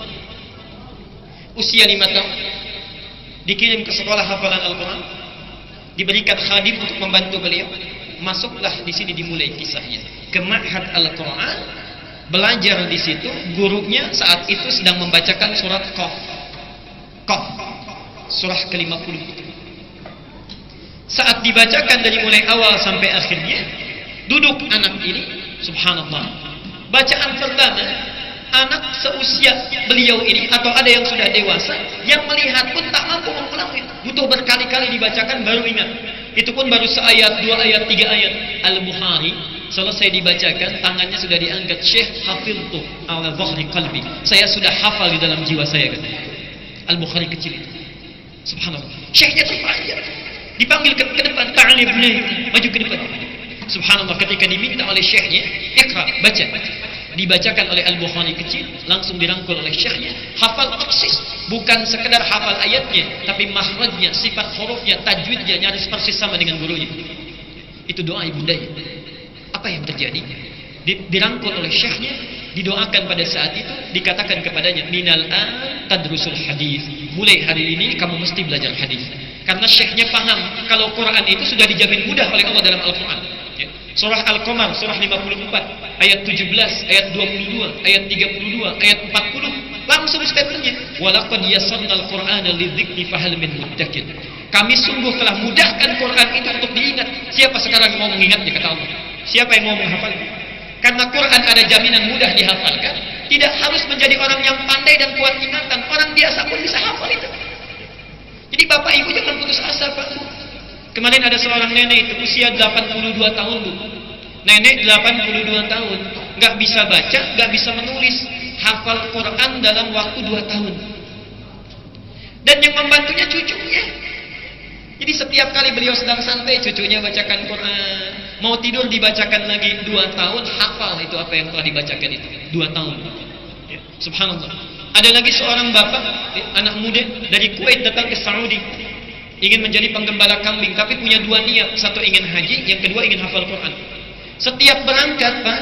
usia 5 tahun dikirim ke sekolah hafalan Al-Quran, diberikan khadim untuk membantu beliau. Masuklah di sini, dimulai kisahnya ke Ma'had Al-Quran, belajar di situ. Gurunya saat itu sedang membacakan surat Qaf, surah ke-50 itu. Saat dibacakan dari mulai awal sampai akhirnya, duduk anak ini, subhanallah, bacaan pertama anak seusia beliau ini atau ada yang sudah dewasa yang melihat pun tak mampu mengulangnya, butuh berkali-kali dibacakan baru ingat. Itu pun baru seayat, 2 ayat, 3 ayat. Al-Bukhari selesai dibacakan, tangannya sudah diangkat, Syekh hafiltu ala dhahri qalbi, saya sudah hafal di dalam jiwa saya, kata Al-Bukhari kecil itu. Subhanallah, Syekhnya terpanjang, dipanggil ke depan, ta'al ibnai, maju ke depan. Subhanallah, ketika diminta oleh syekhnya, ikra, baca, dibacakan oleh Al-Bukhari kecil, langsung dirangkul oleh syekhnya, hafal persis, bukan sekedar hafal ayatnya, tapi makhrajnya, sifat hurufnya, tajwidnya nyaris persis sama dengan gurunya. Itu doa ibundanya. Apa yang terjadi? Dirangkul oleh syekhnya, didoakan pada saat itu, dikatakan kepadanya, minal an tadrusul hadis, mulai hari ini kamu mesti belajar hadis. Karena syekhnya paham kalau Quran itu sudah dijamin mudah oleh Allah dalam Al-Quran. Surah Al-Qamar, surah 54, ayat 17, ayat 22, ayat 32, ayat 40, langsung statementnya, walaqad yassarnal Qur'ana lidzikri fahal min muddakir. Kami sungguh telah mudahkan Quran itu untuk diingat. Siapa sekarang mau mengingatnya, kata Allah? Siapa yang mau menghafalnya? Karena Quran ada jaminan mudah dihafalkan, tidak harus menjadi orang yang pandai dan kuat ingatan. Orang biasa pun bisa hafal itu. Jadi Bapak Ibu jangan putus asa, Pak. Kemarin ada seorang nenek itu usia 82 tahun, Bu. Nenek 82 tahun, nggak bisa baca, nggak bisa menulis, hafal Quran dalam waktu 2 tahun. Dan yang membantunya cucunya. Jadi setiap kali beliau sedang santai, cucunya bacakan Quran. Mau tidur dibacakan lagi, 2 tahun hafal itu apa yang telah dibacakan itu. 2 tahun. Ya, subhanallah. Ada lagi seorang bapak, anak muda dari Kuwait datang ke Saudi, ingin menjadi penggembala kambing, tapi punya 2 niat. Satu ingin haji, yang kedua ingin hafal Quran. Setiap berangkat, Pak,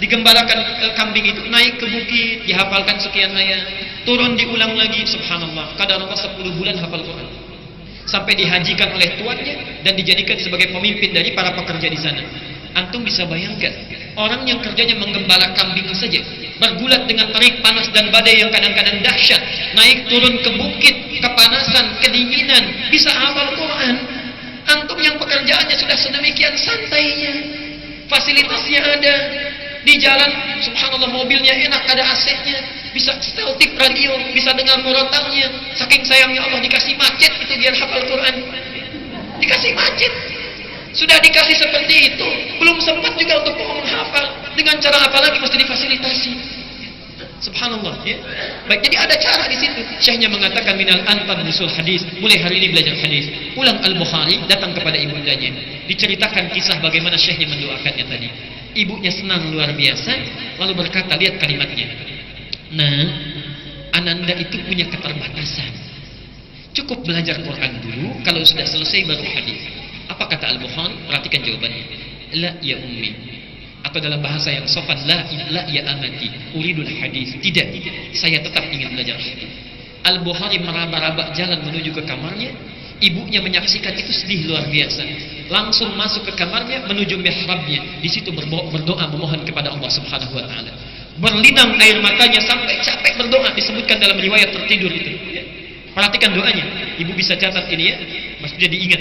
digembalakan kambing itu, naik ke bukit, dihafalkan sekian ayat, turun diulang lagi, subhanallah. Qadarullah 10 bulan hafal Quran. Sampai dihajikan oleh tuannya dan dijadikan sebagai pemimpin dari para pekerja di sana. Antum bisa bayangkan, orang yang kerjanya menggembala kambing saja, bergulat dengan terik panas dan badai yang kadang-kadang dahsyat, naik turun ke bukit, kepanasan, kedinginan, bisa hafal Quran. Antum yang pekerjaannya sudah sedemikian santainya, fasilitasnya ada, di jalan, subhanallah, mobilnya enak, ada AC-nya, bisa setel tip radio, bisa dengar murotalnya. Saking sayangnya Allah dikasih masjid itu biar hafal Quran. Dikasih masjid. Sudah dikasih seperti itu, belum sempat juga untuk menghafal. Dengan cara apa lagi mesti difasilitasi. Subhanallah, ya. Baik, jadi ada cara di situ. Syekhnya mengatakan minal antan nusul hadis, mulai hari ini belajar hadis. Pulang Al-Bukhari datang kepada ibundanya, diceritakan kisah bagaimana syekhnya mendoakannya tadi. Ibunya senang luar biasa, lalu berkata, lihat kalimatnya. Nah, Ananda itu punya keterbatasan. Cukup belajar Quran dulu, kalau sudah selesai baru hadis. Apa kata Al-Bukhari? Perhatikan jawabannya. La ya ummi. Atau dalam bahasa yang sopan, la ya amati, uridul hadis. Tidak, saya tetap ingin belajar hadis. Al-Bukhari meraba-raba jalan menuju ke kamarnya. Ibunya menyaksikan itu sedih luar biasa. Langsung masuk ke kamarnya, menuju mihrabnya. Di situ berdoa memohon kepada Allah Subhanahu wa taala. Berlinang air matanya sampai capek berdoa, disebutkan dalam riwayat tertidur itu. Perhatikan doanya. Ibu bisa catat ini ya, maksudnya diingat.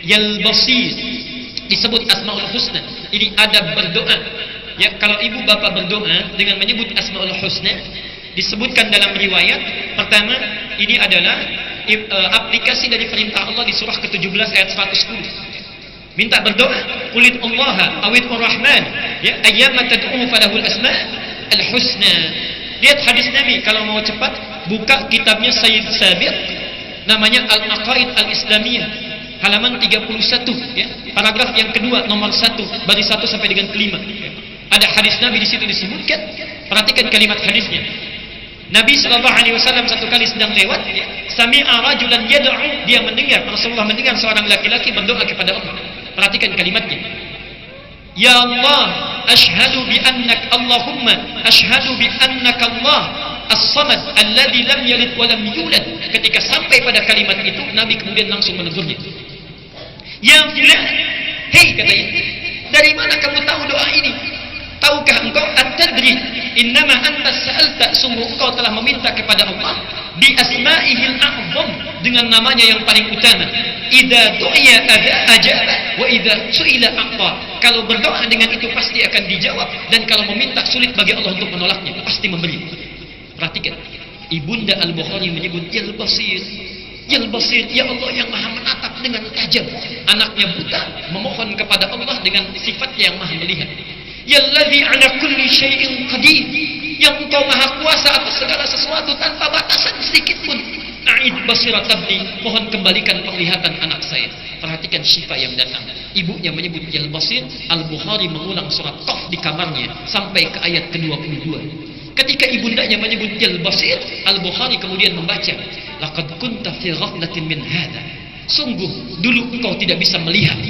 Yal Basir, disebut Asmaul Husna. Ini adab berdoa. Ya, kalau ibu bapak berdoa dengan menyebut Asmaul Husna, disebutkan dalam riwayat pertama, ini adalah aplikasi dari perintah Allah di surah ke-17 ayat 110. Minta berdoa, qulit Allah awid ar-Rahman, ya ayyama tad'u falahul asma al-husna. Lihat hadis Nabi, kalau mau cepat buka kitabnya Sayyid Sabiq, namanya Al-Aqaid Al-Islamiyah, halaman 31, ya, paragraf yang kedua nomor 1, baris 1 sampai dengan kelima. Ada hadis Nabi di situ disebutkan. Perhatikan kalimat hadisnya. Nabi SAW satu kali sedang lewat, ya, sami'a rajulan yad'u, dia mendengar, Rasulullah mendengar seorang laki-laki berdoa kepada Allah. Perhatikan kalimatnya. Ya Allah, ashhadu bi annak Allahumma ashhadu bi annaka Allah as-samad alladhi lam yalid wa lam yulad. Ketika sampai pada kalimat itu, Nabi kemudian langsung menegurnya. Ya fulan, hei katanya, dari mana kamu tahu doa ini? Tahukah engkau at-tadri innama anta sa'alta, sungguh engkau telah meminta kepada Allah bi asma'ihil a'zam, dengan namanya yang paling utama. Idza du'iya ajaba wa idza su'ila a'ta. Kalau berdoa dengan itu pasti akan dijawab, dan kalau meminta sulit bagi Allah untuk menolaknya, pasti memberi. Perhatikan, Ibunda Al-Bukhari menyebut Yal Basir, Yal Basir, ya Allah yang maha menatap dengan tajam. Anaknya buta memohon kepada Allah dengan sifatnya yang maha melihat. Yallazi ala kulli syai'in qadir, yang engkau maha kuasa atas segala sesuatu tanpa batasan sedikit pun. A'id basirat abdi, mohon kembalikan penglihatan anak saya. Perhatikan syifa yang datang. Ibunya menyebut Yal Basir. Al-Bukhari mengulang surat Qaf di kamarnya sampai ke ayat ke-22. Ketika ibundanya menyebut Yal Basir, Al-Bukhari kemudian membaca, laqad kunta fi ghaflatin min hadha, sungguh dulu engkau tidak bisa melihat.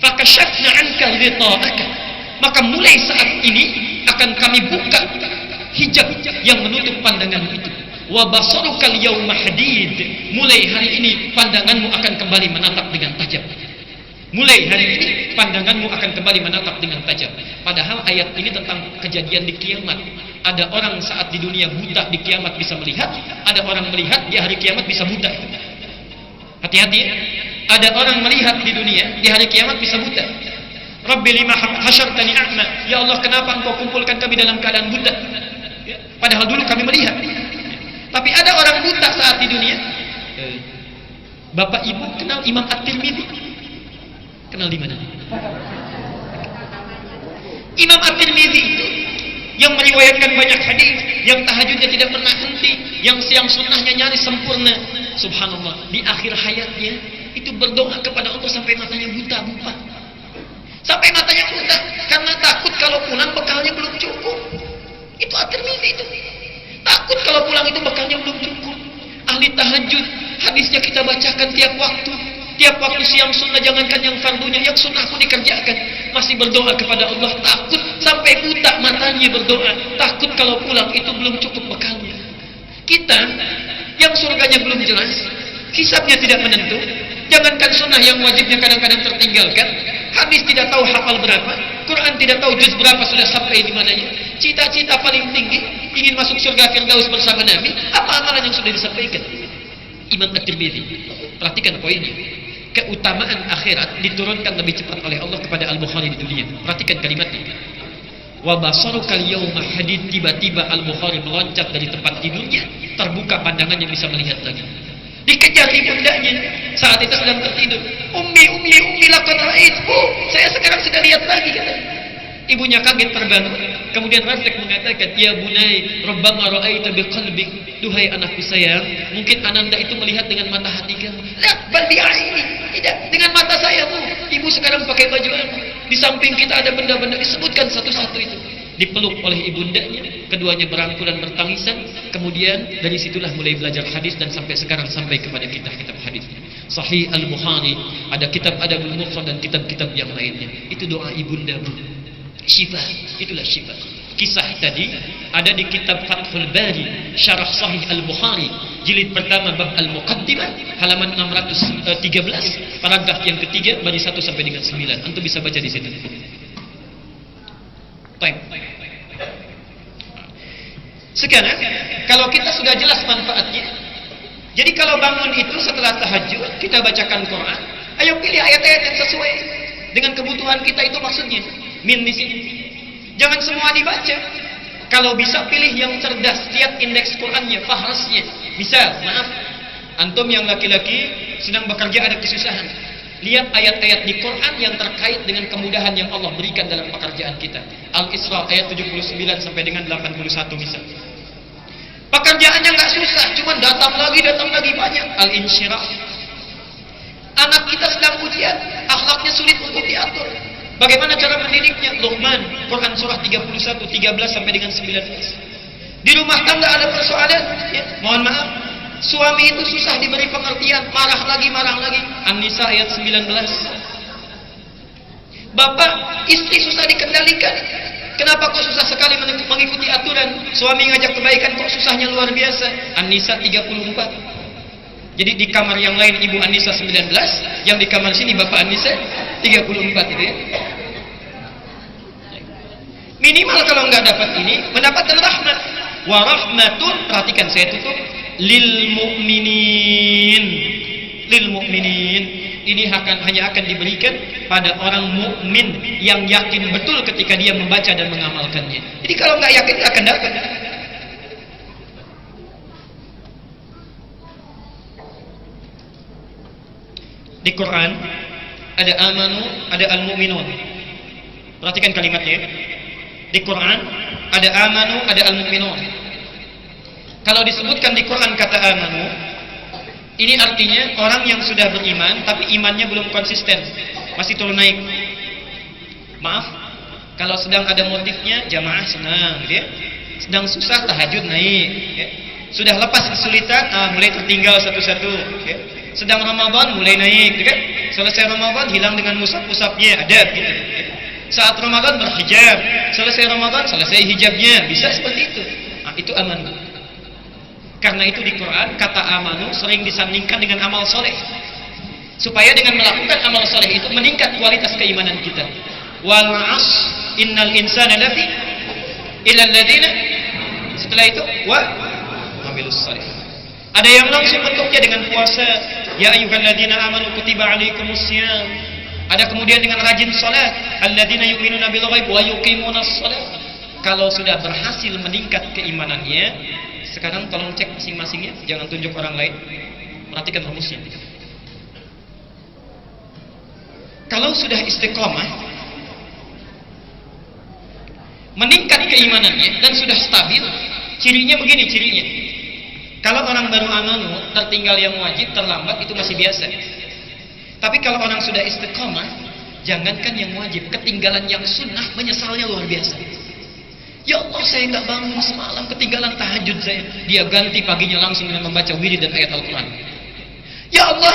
Fakashafna 'anka ghita'aka, maka mulai saat ini akan kami buka hijab yang menutup pandanganmu itu. Wa basarukal yawma hadid, mulai hari ini pandanganmu akan kembali menatap dengan tajam. Mulai hari ini pandanganmu akan kembali menatap dengan tajam. Padahal ayat ini tentang kejadian di kiamat. Ada orang saat di dunia buta, di kiamat bisa melihat. Ada orang melihat di hari kiamat bisa buta. Hati-hati ya. Ada orang melihat di dunia, di hari kiamat bisa buta. Rabbi lima hasyartani a'ma, ya Allah kenapa engkau kumpulkan kami dalam keadaan buta? Padahal dulu kami melihat. Tapi ada orang buta saat di dunia. Bapak Ibu kenal Imam At-Tirmidzi? Kenal di mana? Imam At-Tirmidzi itu yang meriwayatkan banyak hadis, yang tahajudnya tidak pernah henti, yang siang sunnahnya nyaris sempurna. Subhanallah, di akhir hayatnya itu berdoa kepada Allah sampai matanya buta, Bapak. Sampai matanya buta karena takut kalau pulang bekalnya belum cukup. Itu At-Tirmidzi itu. Takut kalau pulang itu bekalnya belum cukup. Ahli tahajud, hadisnya kita bacakan tiap waktu. Tiap waktu siang sunnah, jangankan yang fardunya, yang sunnah pun dikerjakan. Masih berdoa kepada Allah, takut sampai buta matanya berdoa. Takut kalau pulang itu belum cukup bekalnya. Kita yang surganya belum jelas, hisabnya tidak menentu, jangankan sunnah yang wajibnya kadang-kadang tertinggalkan, hadis tidak tahu hafal berapa, Quran tidak tahu juz berapa sudah sampai di mananya. Cita-cita paling tinggi ingin masuk surga Firdaus bersama Nabi, apa amalan yang sudah disampaikan? Imam At-Tirmidzi, perhatikan poinnya. Keutamaan akhirat diturunkan lebih cepat oleh Allah kepada Al-Bukhari di dunia. Perhatikan kalimatnya. Wa basarukal yawma hadid, tiba-tiba Al-Bukhari meloncat dari tempat tidurnya, terbuka pandangan yang bisa melihat lagi. Dikejar ibundanya saat itu sedang tertidur. Ummi laqad ra'aitku, saya sekarang sudah lihat lagi, kata. Ibunya kaget terbangun, kemudian refleks mengatakan, ya bunai, rabbama ra'aita biqalbik, duhai anakku sayang, mungkin ananda itu melihat dengan mata hati kamu. La bal bi'aini, tidak, dengan mata saya, Bu. Ibu sekarang pakai baju apa? Di samping kita ada benda-benda, disebutkan satu-satu itu. Dipeluk oleh ibundanya, keduanya berangkulan bertangisan. Kemudian dari situlah mulai belajar hadis, dan sampai sekarang sampai kepada kitab hadis. Sahih Al-Bukhari, ada kitab Adabul Mufrad dan kitab-kitab yang lainnya. Itu doa ibunda, Bu. Syifa, itulah syifa. Kisah tadi ada di kitab Fathul Bari, Syarah Sahih Al-Bukhari, jilid pertama bab Al-Muqaddimah, halaman 613, paragraf yang ketiga, baris 1 sampai dengan 9. Antum bisa baca di situ. Baik. Sekarang kalau kita sudah jelas manfaatnya, jadi kalau bangun itu setelah tahajud kita bacakan Quran, ayo pilih ayat-ayat yang sesuai dengan kebutuhan kita, itu maksudnya. Min di sini. Jangan semua dibaca. Kalau bisa pilih yang cerdas, lihat indeks Qurannya, fahrasnya. Misal, maaf, antum yang laki-laki sedang bekerja ada kesusahan. Lihat ayat-ayat di Quran yang terkait dengan kemudahan yang Allah berikan dalam pekerjaan kita. Al-Isra ayat 79 sampai dengan 81 misal. Pekerjaannya nggak susah, cuma datang lagi banyak. Al-Insyirah. Anak kita sedang ujian, akhlaknya sulit untuk diatur. Bagaimana cara mendidiknya? Luqman, Quran surah 31, 13 sampai dengan 19. Di rumah tangga ada persoalan, ya, mohon maaf, suami itu susah diberi pengertian, marah lagi. An-Nisa ayat 19. Bapak, istri susah dikendalikan. Kenapa kok susah sekali mengikuti aturan? Suami ngajak kebaikan kok susahnya luar biasa. An-Nisa 34. Jadi di kamar yang lain Ibu An-Nisa 19, yang di kamar sini Bapak An-Nisa 34 itu ya. Minimal kalau nggak dapat ini, mendapatkan rahmat. Wa rahmatun, perhatikan saya tutup, lil mu'minin. hanya akan diberikan pada orang mukmin yang yakin betul ketika dia membaca dan mengamalkannya. Jadi kalau nggak yakin nggak akan dapat. Di Quran ada amanu, ada al-mu'minun. Perhatikan kalimatnya. Di Quran ada amanu, ada al-mu'minun. Kalau disebutkan di Quran kata amanu, ini artinya orang yang sudah beriman tapi imannya belum konsisten, masih turun naik. Maaf, kalau sedang ada motifnya jamaah senang, gitu ya. Sedang susah tahajud naik, ya. Sudah lepas kesulitan, mulai tertinggal satu-satu, ya. Sedang Ramadan mulai naik, gitu kan? Selesai Ramadan hilang dengan musab-musabnya, ada gitu. Ya. Saat Ramadan berhijab, selesai Ramadan selesai hijabnya, bisa seperti itu. Itu amanu. Karena itu di Quran kata amanu sering disandingkan dengan amal soleh, supaya dengan melakukan amal soleh itu meningkat kualitas keimanan kita. Wal 'ashr innal insana lafi illa alladziina, setelah itu wa amilus soleh. Ada yang langsung bentuknya dengan puasa, ya ayyuhalladzina amanu kutiba 'alaikumusiyam. Ada kemudian dengan rajin salat, alladzina yu'minuna bil ghaib wa yuqimunas shalah. Kalau sudah berhasil meningkat keimanannya, sekarang tolong cek masing-masingnya, jangan tunjuk orang lain. Perhatikan rumusnya. Kalau sudah istiqomah, meningkat keimanannya dan sudah stabil, cirinya begini cirinya. Kalau orang baru amanu, tertinggal yang wajib, terlambat, itu masih biasa. Tapi kalau orang sudah istiqomah, jangankan yang wajib, ketinggalan yang sunnah, menyesalnya luar biasa. Ya Allah, saya nggak bangun semalam, ketinggalan tahajud saya. Dia ganti paginya langsung dengan membaca wirid dan ayat Al-Quran. Ya Allah,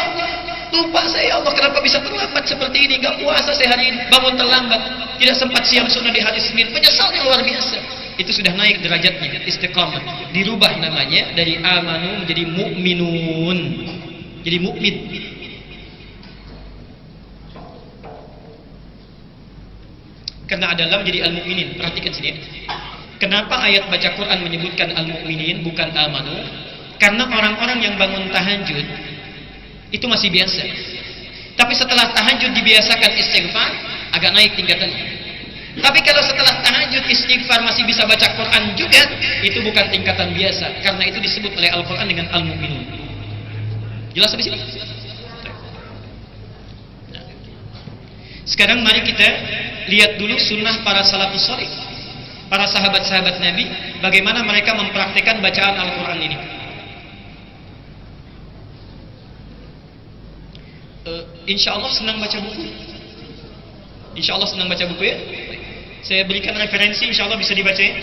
lupa saya, ya Allah, kenapa bisa terlambat seperti ini? Nggak puasa saya hari ini, bangun terlambat, tidak sempat siam sunnah di hari Senin. Penyesalnya luar biasa. Itu sudah naik derajatnya, istiqamah. Dirubah namanya dari amanu menjadi mu'minun, jadi mukmin. Karena ada lam jadi al-mu'minin. Perhatikan sini. Kenapa ayat baca Quran menyebutkan al-mu'minin bukan amanu? Karena orang-orang yang bangun tahajud itu masih biasa. Tapi setelah tahajud dibiasakan istighfar, agak naik tingkatannya. Tapi kalau setelah tahajud istighfar masih bisa baca Quran juga, itu bukan tingkatan biasa. Karena itu disebut oleh Al-Quran dengan al-mu'minun. Jelas sampai sini? Sekarang mari kita lihat dulu sunnah para salafus salih, para sahabat-sahabat Nabi, bagaimana mereka mempraktikkan bacaan Al-Quran ini. Insya Allah senang baca buku. Insya Allah senang baca buku ya. Saya berikan referensi, insya Allah bisa dibaca ya.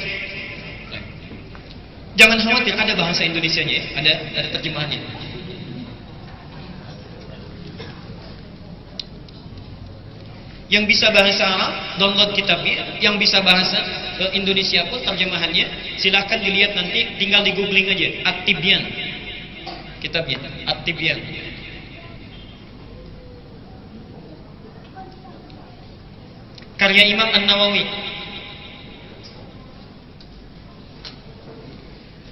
Jangan khawatir, ada bahasa Indonesianya ya, ada terjemahannya. Yang bisa bahasa Arab, download kitabnya. Yang bisa bahasa Indonesia pun terjemahannya, silahkan dilihat nanti, tinggal di googling aja, At-Tibyan, kitabnya, At-Tibyan. Karya Imam An-Nawawi.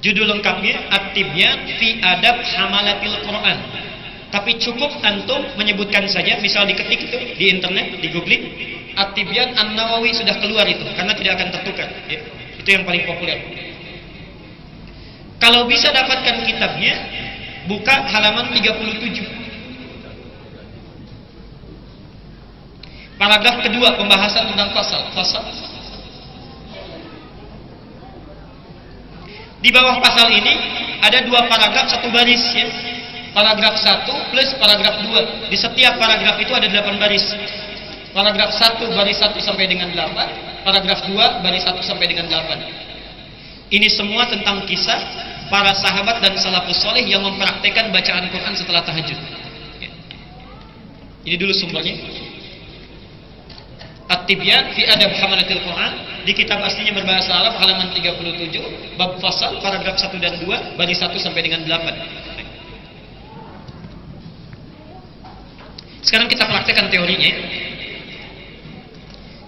Judul lengkapnya At-Tibyan fi Adab Hamalatil Quran. Tapi cukup antum menyebutkan saja, misal diketik itu di internet, di googling, At-Tibyan An-Nawawi, sudah keluar itu, karena tidak akan tertukar ya. Itu yang paling populer. Kalau bisa dapatkan kitabnya, buka halaman 37. Paragraf kedua, pembahasan tentang pasal. Di bawah pasal ini ada dua paragraf, satu baris ya. Paragraf 1 plus paragraf 2. Di setiap paragraf itu ada 8 baris. Paragraf 1 baris 1 sampai dengan 8, paragraf 2 baris 1 sampai dengan 8. Ini semua tentang kisah para sahabat dan salafus saleh yang mempraktekkan bacaan Quran setelah tahajud. Ini dulu sumbernya. At-Tibyan fi Adab Hamalatil Quran, di kitab aslinya berbahasa Arab, halaman 37, bab fasal, paragraf 1 dan 2, baris 1 sampai dengan 8. Sekarang kita praktekkan teorinya.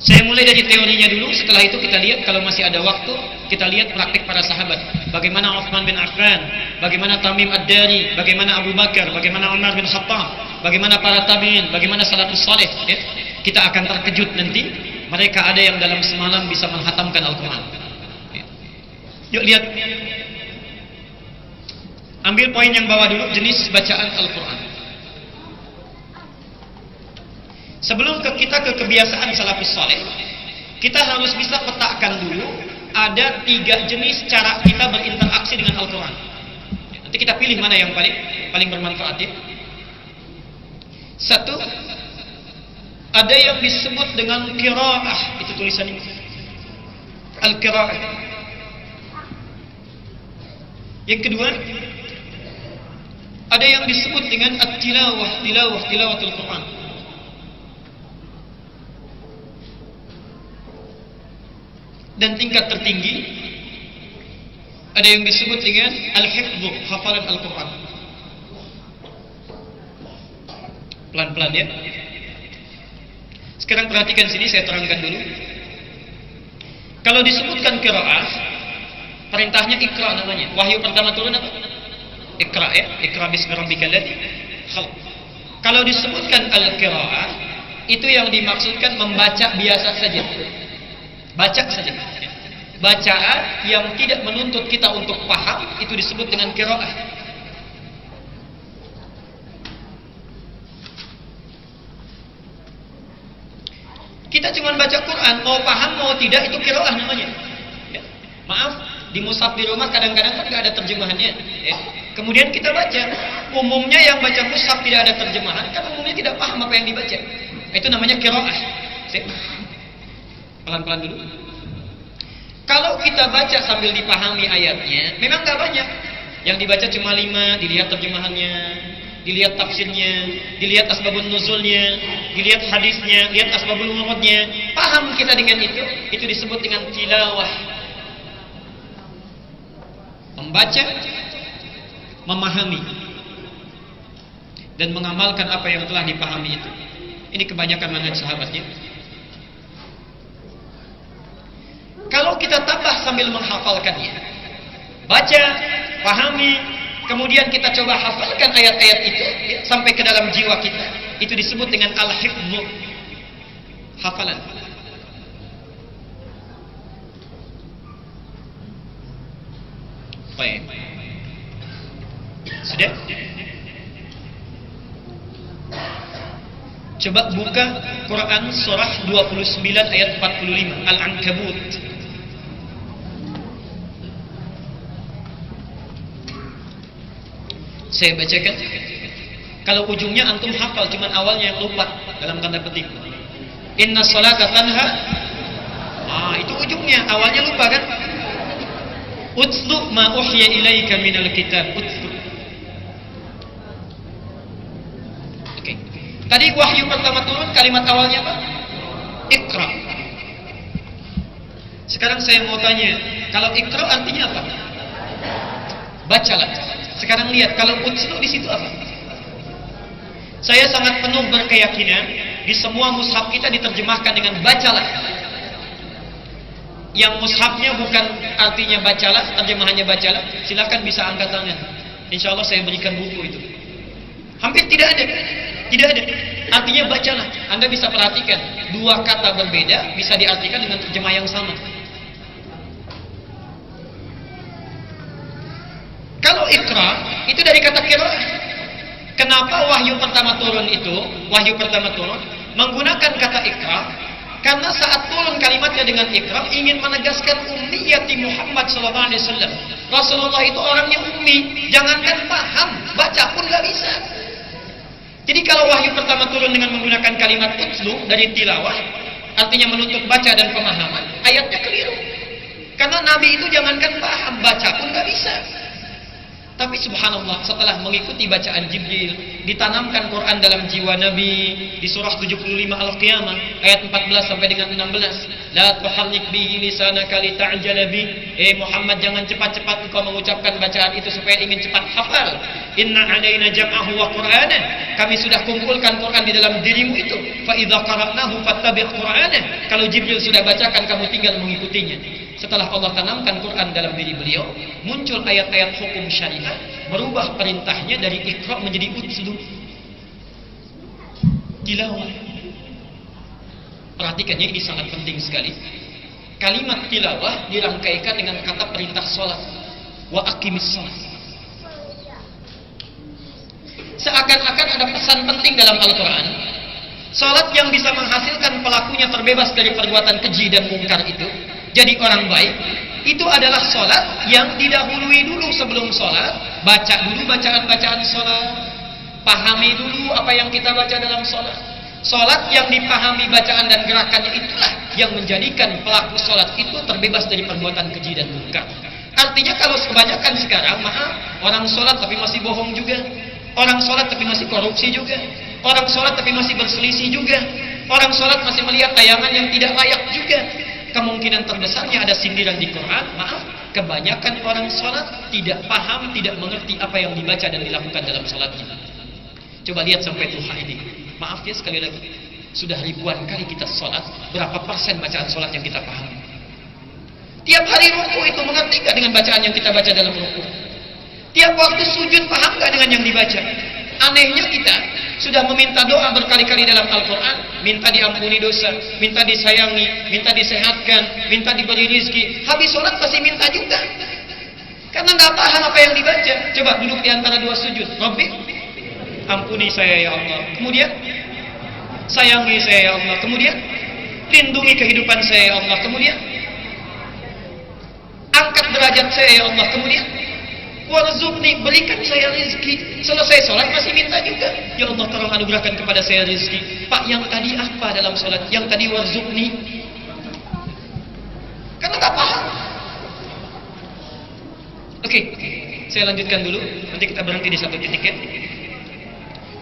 Saya mulai dari teorinya dulu, setelah itu kita lihat kalau masih ada waktu, kita lihat praktik para sahabat. Bagaimana Utsman bin Affan, bagaimana Tamim Ad-Dari, bagaimana Abu Bakar, bagaimana Umar bin Khattab, bagaimana para tabi'in, bagaimana salafus saleh, ya. Kita akan terkejut nanti, mereka ada yang dalam semalam bisa menghatamkan Al-Qur'an. Ya. Yuk lihat. Ambil poin yang bawah dulu, jenis bacaan Al-Qur'an. Sebelum kita ke kebiasaan salafus saleh, kita harus bisa petakan dulu ada 3 jenis cara kita berinteraksi dengan Al-Quran. Nanti kita pilih mana yang paling bermanfaat ya. 1, ada yang disebut dengan qiraah, itu tulisan ini. Al-qiraah. Yang kedua, ada yang disebut dengan tilawatul Quran. Dan tingkat tertinggi ada yang disebut dengan al-hifdz, hafalan Al-Quran. Pelan-pelan ya. Sekarang perhatikan sini, saya terangkan dulu. Kalau disebutkan qiraah, perintahnya ikra namanya. Wahyu pertama turun apa? Ikra ya. Ikra bismi rabbikal ladzi khalaq. Kalau disebutkan al-qiraah, itu yang dimaksudkan membaca biasa saja. Baca saja. Bacaan yang tidak menuntut kita untuk paham, itu disebut dengan qiraah. Kita cuma baca Quran, mau paham mau tidak, itu qiraah namanya. Ya. Maaf, di mushaf di rumah kadang-kadang kan nggak ada terjemahannya. Ya. Kemudian kita baca. Umumnya yang baca mushaf tidak ada terjemahan, kan umumnya tidak paham apa yang dibaca. Itu namanya qiraah. Pelan-pelan dulu. Kalau kita baca sambil dipahami ayatnya, memang nggak banyak. Yang dibaca cuma 5, dilihat terjemahannya, dilihat tafsirnya, dilihat asbabun nuzulnya, dilihat hadisnya, lihat asbabul wurodnya. Paham kita dengan itu disebut dengan tilawah. Membaca, memahami, dan mengamalkan apa yang telah dipahami itu. Ini kebanyakan manhaj sahabatnya. Kalau kita tambah sambil menghafalkannya, baca, pahami, kemudian kita coba hafalkan ayat-ayat itu ya, sampai ke dalam jiwa kita, itu disebut dengan al-hifdz, hafalan. Baik. Sudah? Coba buka Quran surah 29 ayat 45, Al-Ankabut. Saya bacakan. Kalau ujungnya antum hafal, cuman awalnya yang lupa, dalam tanda petik. Inna sholata tanha. Itu ujungnya, awalnya lupa kan? Utslu ma uhya ilaika minal kitab. Utslu. Oke. Tadi wahyu pertama turun, kalimat awalnya apa? Iqra. Sekarang saya mau tanya, kalau iqra artinya apa? Bacalah. Sekarang lihat, kalau utslu di situ apa? Saya sangat penuh berkeyakinan di semua mushaf kita diterjemahkan dengan bacalah. Yang mushafnya bukan artinya bacalah, terjemahannya bacalah, silakan bisa angkat tangan. Insya Allah saya berikan buku itu. Hampir tidak ada, tidak ada. Artinya bacalah. Anda bisa perhatikan, 2 kata berbeda bisa diartikan dengan terjemah yang sama. Kalau ikra, itu dari kata qiraah. Kenapa wahyu pertama turun itu, wahyu pertama turun, menggunakan kata ikra? Karena saat turun kalimatnya dengan ikra, ingin menegaskan ummiyati Muhammad SAW. Rasulullah itu orang yang ummi, jangankan paham, baca pun gak bisa. Jadi kalau wahyu pertama turun dengan menggunakan kalimat utslu dari tilawah, artinya menuntut baca dan pemahaman, ayatnya keliru. Karena Nabi itu jangankan paham, baca pun gak bisa. Tapi subhanallah, setelah mengikuti bacaan Jibril, ditanamkan Quran dalam jiwa Nabi di surah 75 Al-Qiyamah ayat 14 sampai dengan 16. La tuharrik bihi lisanaka lita'jala bi. Muhammad, jangan cepat-cepat engkau mengucapkan bacaan itu supaya ingin cepat hafal. Inna alaina jam'ahu wa qur'ana. Kami sudah kumpulkan Quran di dalam dirimu itu. Fa idza qara'nahu fattabi' qur'ana. Kalau Jibril sudah bacakan, kamu tinggal mengikutinya. Setelah Allah tanamkan Quran dalam diri beliau, muncul ayat-ayat hukum syariat, merubah perintahnya dari iqra menjadi utslu. Tilawah. Perhatikannya, ini sangat penting sekali. Kalimat tilawah dirangkaikan dengan kata perintah sholat. Wa aqimis sholat. Seakan-akan ada pesan penting dalam Al-Quran. Sholat yang bisa menghasilkan pelakunya terbebas dari perbuatan keji dan mungkar itu, jadi orang baik, itu adalah sholat yang didahului dulu sebelum sholat. Baca dulu bacaan-bacaan sholat, pahami dulu apa yang kita baca dalam sholat. Sholat yang dipahami bacaan dan gerakannya itulah yang menjadikan pelaku sholat itu terbebas dari perbuatan keji dan mungkar. Artinya kalau kebanyakan sekarang, maaf, orang sholat tapi masih bohong juga, orang sholat tapi masih korupsi juga, orang sholat tapi masih berselisih juga, orang sholat masih melihat tayangan yang tidak layak juga. Kemungkinan terbesarnya ada sindiran di Quran. Maaf, kebanyakan orang sholat tidak paham, tidak mengerti apa yang dibaca dan dilakukan dalam sholatnya. Coba lihat sampai duha ini. Maaf ya, sekali lagi, sudah ribuan kali kita sholat, berapa persen bacaan sholat yang kita paham? Tiap hari ruku itu mengerti gak dengan bacaan yang kita baca dalam ruku? Tiap waktu sujud paham gak dengan yang dibaca? Anehnya kita sudah meminta doa berkali-kali dalam Al-Quran, minta diampuni dosa, minta disayangi, minta disehatkan, minta diberi rizki. Habis sholat pasti minta juga, karena nggak paham apa yang dibaca. Coba duduk di antara dua sujud. Rabbi, ampuni saya ya Allah. Kemudian, sayangi saya ya Allah. Kemudian, lindungi kehidupan saya ya Allah. Kemudian, angkat derajat saya ya Allah. Kemudian, warzuqni, berikan saya rezeki. Selesai sholat masih minta juga, ya Allah tolong anugerahkan kepada saya rezeki. Pak, yang tadi apa dalam sholat? Yang tadi warzuqni, karena tak paham. Oke, saya lanjutkan dulu, nanti kita berhenti di satu titik ya.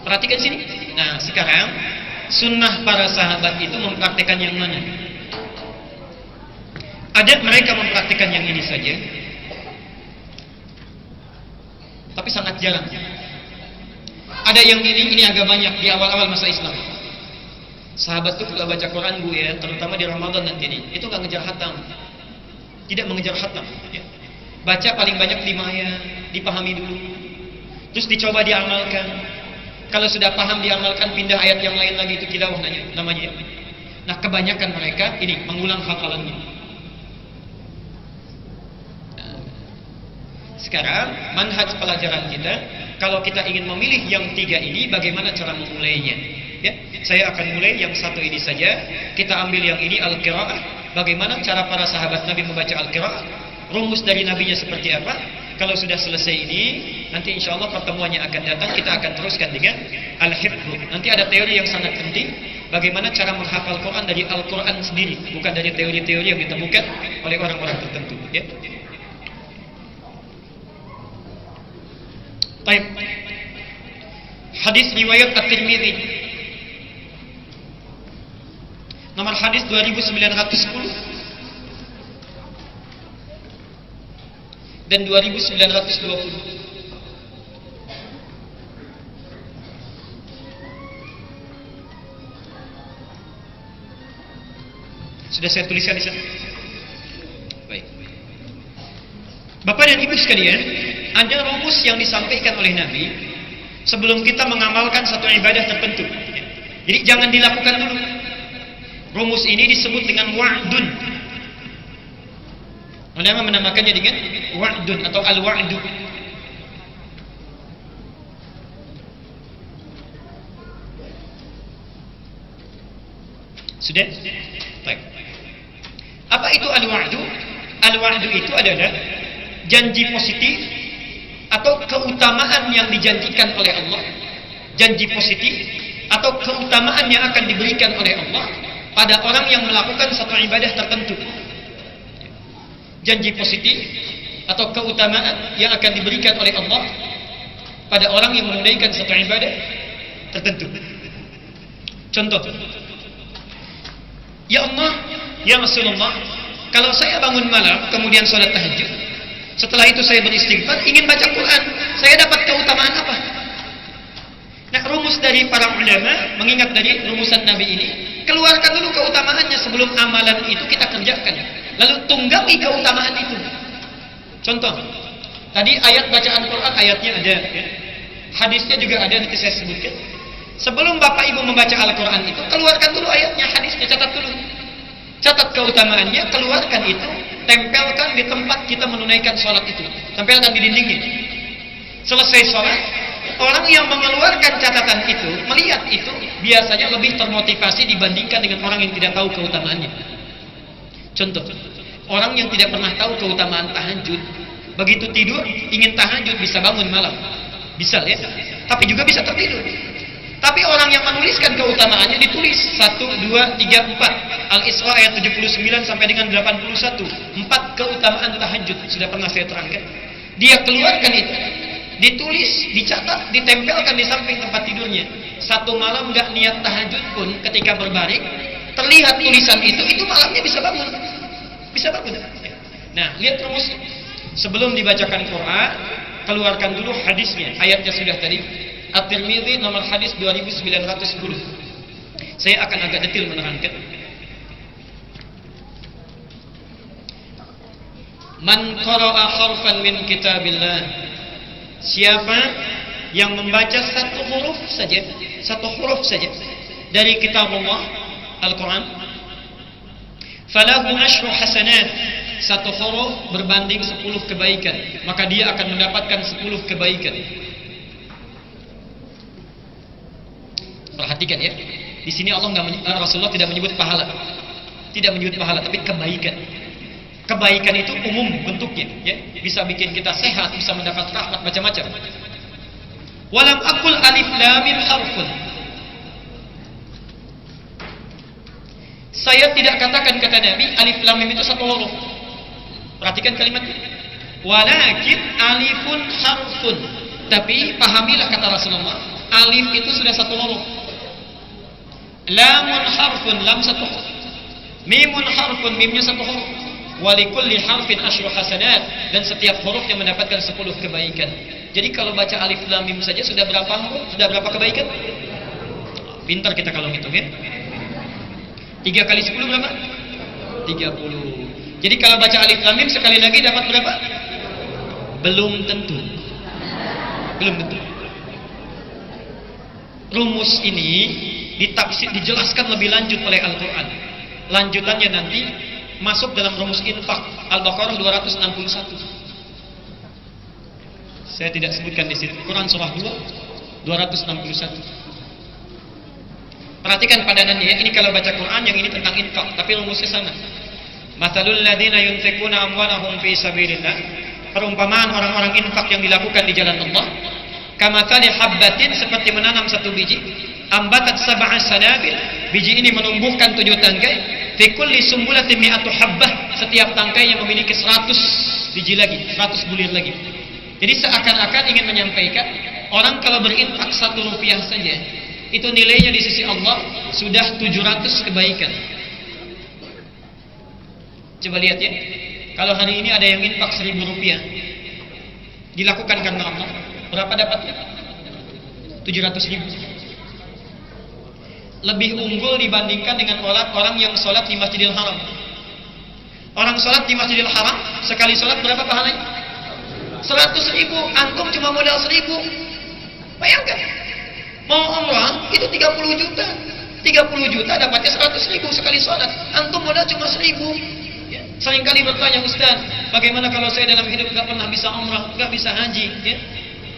Perhatikan sini. Nah, sekarang sunnah para sahabat itu mempraktikkan yang mana? Ada mereka mempraktikkan yang ini saja, tapi sangat jarang. Ada yang ini agak banyak di awal-awal masa Islam. Sahabat tuh kalau baca Quran ya, terutama di Ramadan nanti ini, itu nggak ngejar khatam, tidak mengejar khatam. Ya. Baca paling banyak 5 ayat, dipahami dulu, terus dicoba diamalkan. Kalau sudah paham diamalkan, pindah ayat yang lain lagi, itu tilawah namanya. Nah, kebanyakan mereka ini mengulang hafalannya. Sekarang manhaj pelajaran kita, kalau kita ingin memilih yang 3 ini, bagaimana cara memulainya? Ya, saya akan mulai yang 1 ini saja. Kita ambil yang ini, al-qiraah. Bagaimana cara para sahabat Nabi membaca al-qiraah? Rumus dari Nabinya seperti apa? Kalau sudah selesai ini, nanti insya Allah pertemuannya akan datang, kita akan teruskan dengan al-hifdz. Nanti ada teori yang sangat penting, bagaimana cara menghafal Quran dari Al-Quran sendiri, bukan dari teori-teori yang ditemukan oleh orang-orang tertentu. Ya. Baik. Hadis riwayat At-Tirmidzi. Nomor hadis 2910 dan 2920. Sudah saya tuliskan di sana. Baik. Bapak dan Ibu sekalian, ada rumus yang disampaikan oleh Nabi sebelum kita mengamalkan satu ibadah tertentu. Jadi jangan dilakukan dulu. Rumus ini disebut dengan wa'dun. Ulama menamakannya dengan wa'dun atau al-wa'du. Sudah? Baik. Apa itu al-wa'du? Al-wa'du itu adalah janji positif atau keutamaan yang dijanjikan oleh Allah, janji positif atau keutamaan yang akan diberikan oleh Allah pada orang yang melakukan satu ibadah tertentu. Janji positif atau keutamaan yang akan diberikan oleh Allah pada orang yang menunaikan satu ibadah tertentu. Contoh, ya Allah, ya Rasulullah, kalau saya bangun malam kemudian sholat tahajud, setelah itu saya beristighfar, ingin baca Quran, saya dapat keutamaan apa? Nah, rumus dari para ulama mengingat dari rumusan Nabi ini, keluarkan dulu keutamaannya sebelum amalan itu kita kerjakan, lalu tunggangi keutamaan itu. Contoh, tadi ayat bacaan Quran, ayatnya ada ya. Hadisnya juga ada, nanti saya sebutkan. Sebelum Bapak Ibu membaca Al-Quran itu, keluarkan dulu ayatnya, hadisnya, catat dulu. Catat keutamaannya, keluarkan itu, tempelkan di tempat kita menunaikan sholat itu. Tempelkan di dindingnya. Selesai sholat, orang yang mengeluarkan catatan itu, melihat itu, biasanya lebih termotivasi dibandingkan dengan orang yang tidak tahu keutamaannya. Contoh, orang yang tidak pernah tahu keutamaan tahajud, begitu tidur, ingin tahajud, bisa bangun malam. Bisa ya, tapi juga bisa tertidur. Tapi orang yang menuliskan keutamaannya ditulis 1, 2, 3, 4. Al-Isra ayat 79 sampai dengan 81. 4 keutamaan tahajud sudah pernah saya terangkan. Dia keluarkan itu, ditulis, dicatat, ditempelkan di samping tempat tidurnya. Satu malam nggak niat tahajud pun ketika berbaring, terlihat tulisan itu malamnya bisa bangun. Bisa bangun. Nah, lihat rumus. Sebelum dibacakan Quran, keluarkan dulu hadisnya. Ayatnya sudah tadi. At-Tirmidzi nomor hadis 2910. Saya akan agak detail menerangkan. Man qara'a harfan min kitabillah. Siapa yang membaca satu huruf saja dari kitab Allah Al-Quran, falahu asyru hasanat. Satu huruf berbanding 10 kebaikan, maka dia akan mendapatkan 10 kebaikan. Perhatikan ya, di sini Rasulullah tidak menyebut pahala, tapi kebaikan. Kebaikan itu umum bentuknya, ya, bisa bikin kita sehat, bisa mendapat rahmat, macam-macam. Walam aqul alif lam mim harfun. Saya tidak katakan, kata Nabi, alif lam mim itu satu huruf. Perhatikan kalimat ini. Walakin alifun harfun. Tapi pahamilah kata Rasulullah, alif itu sudah satu huruf. Lamun harfun, lam satu huruf. Mimun harfun, mimnya satu huruf. Walikulli harfin asyru hasanat. Dan setiap hurufnya mendapatkan 10 kebaikan. Jadi kalau baca alif lam mim saja sudah berapa huruf? Sudah berapa kebaikan? Pintar kita kalau ngitung ya. 3 kali 10 berapa? 30. Jadi kalau baca alif lam mim sekali lagi dapat berapa? Belum tentu. Rumus ini dijelaskan lebih lanjut oleh Al-Quran. Lanjutannya nanti masuk dalam rumus infak Al-Baqarah 261. Saya tidak sebutkan di sini. Quran surah 2 261. Perhatikan padanannya ya. Ini kalau baca Quran, yang ini tentang infak, tapi rumusnya sama. Mathalul ladzina yunfikuna amwalahum fi sabilillah. Perumpamaan orang-orang infak yang dilakukan di jalan Allah. Kamathali habbatin, seperti menanam satu biji. Ambatat sab'a sanabil. Biji ini menumbuhkan 7 tangkai. Fi kulli sumbulatin mi'atu habbah. Setiap tangkainya memiliki 100 biji lagi, 100 bulir lagi. Jadi seakan-akan ingin menyampaikan, orang kalau berinfak 1 rupiah saja, itu nilainya di sisi Allah sudah 700 kebaikan. Coba lihat ya, kalau hari ini ada yang infak 1000 rupiah, dilakukan karena Allah, berapa dapatnya? 700.000. Lebih unggul dibandingkan dengan orang yang sholat di Masjidil Haram. Orang sholat di Masjidil Haram, sekali sholat berapa pahalanya? 100.000, antum cuma modal 1.000. Bayangkan, mau umrah itu 30 juta. 30 juta dapatnya 100.000 sekali sholat. Antum modal cuma 1.000. Seringkali bertanya, Ustaz, bagaimana kalau saya dalam hidup gak pernah bisa umrah, gak bisa haji, ya?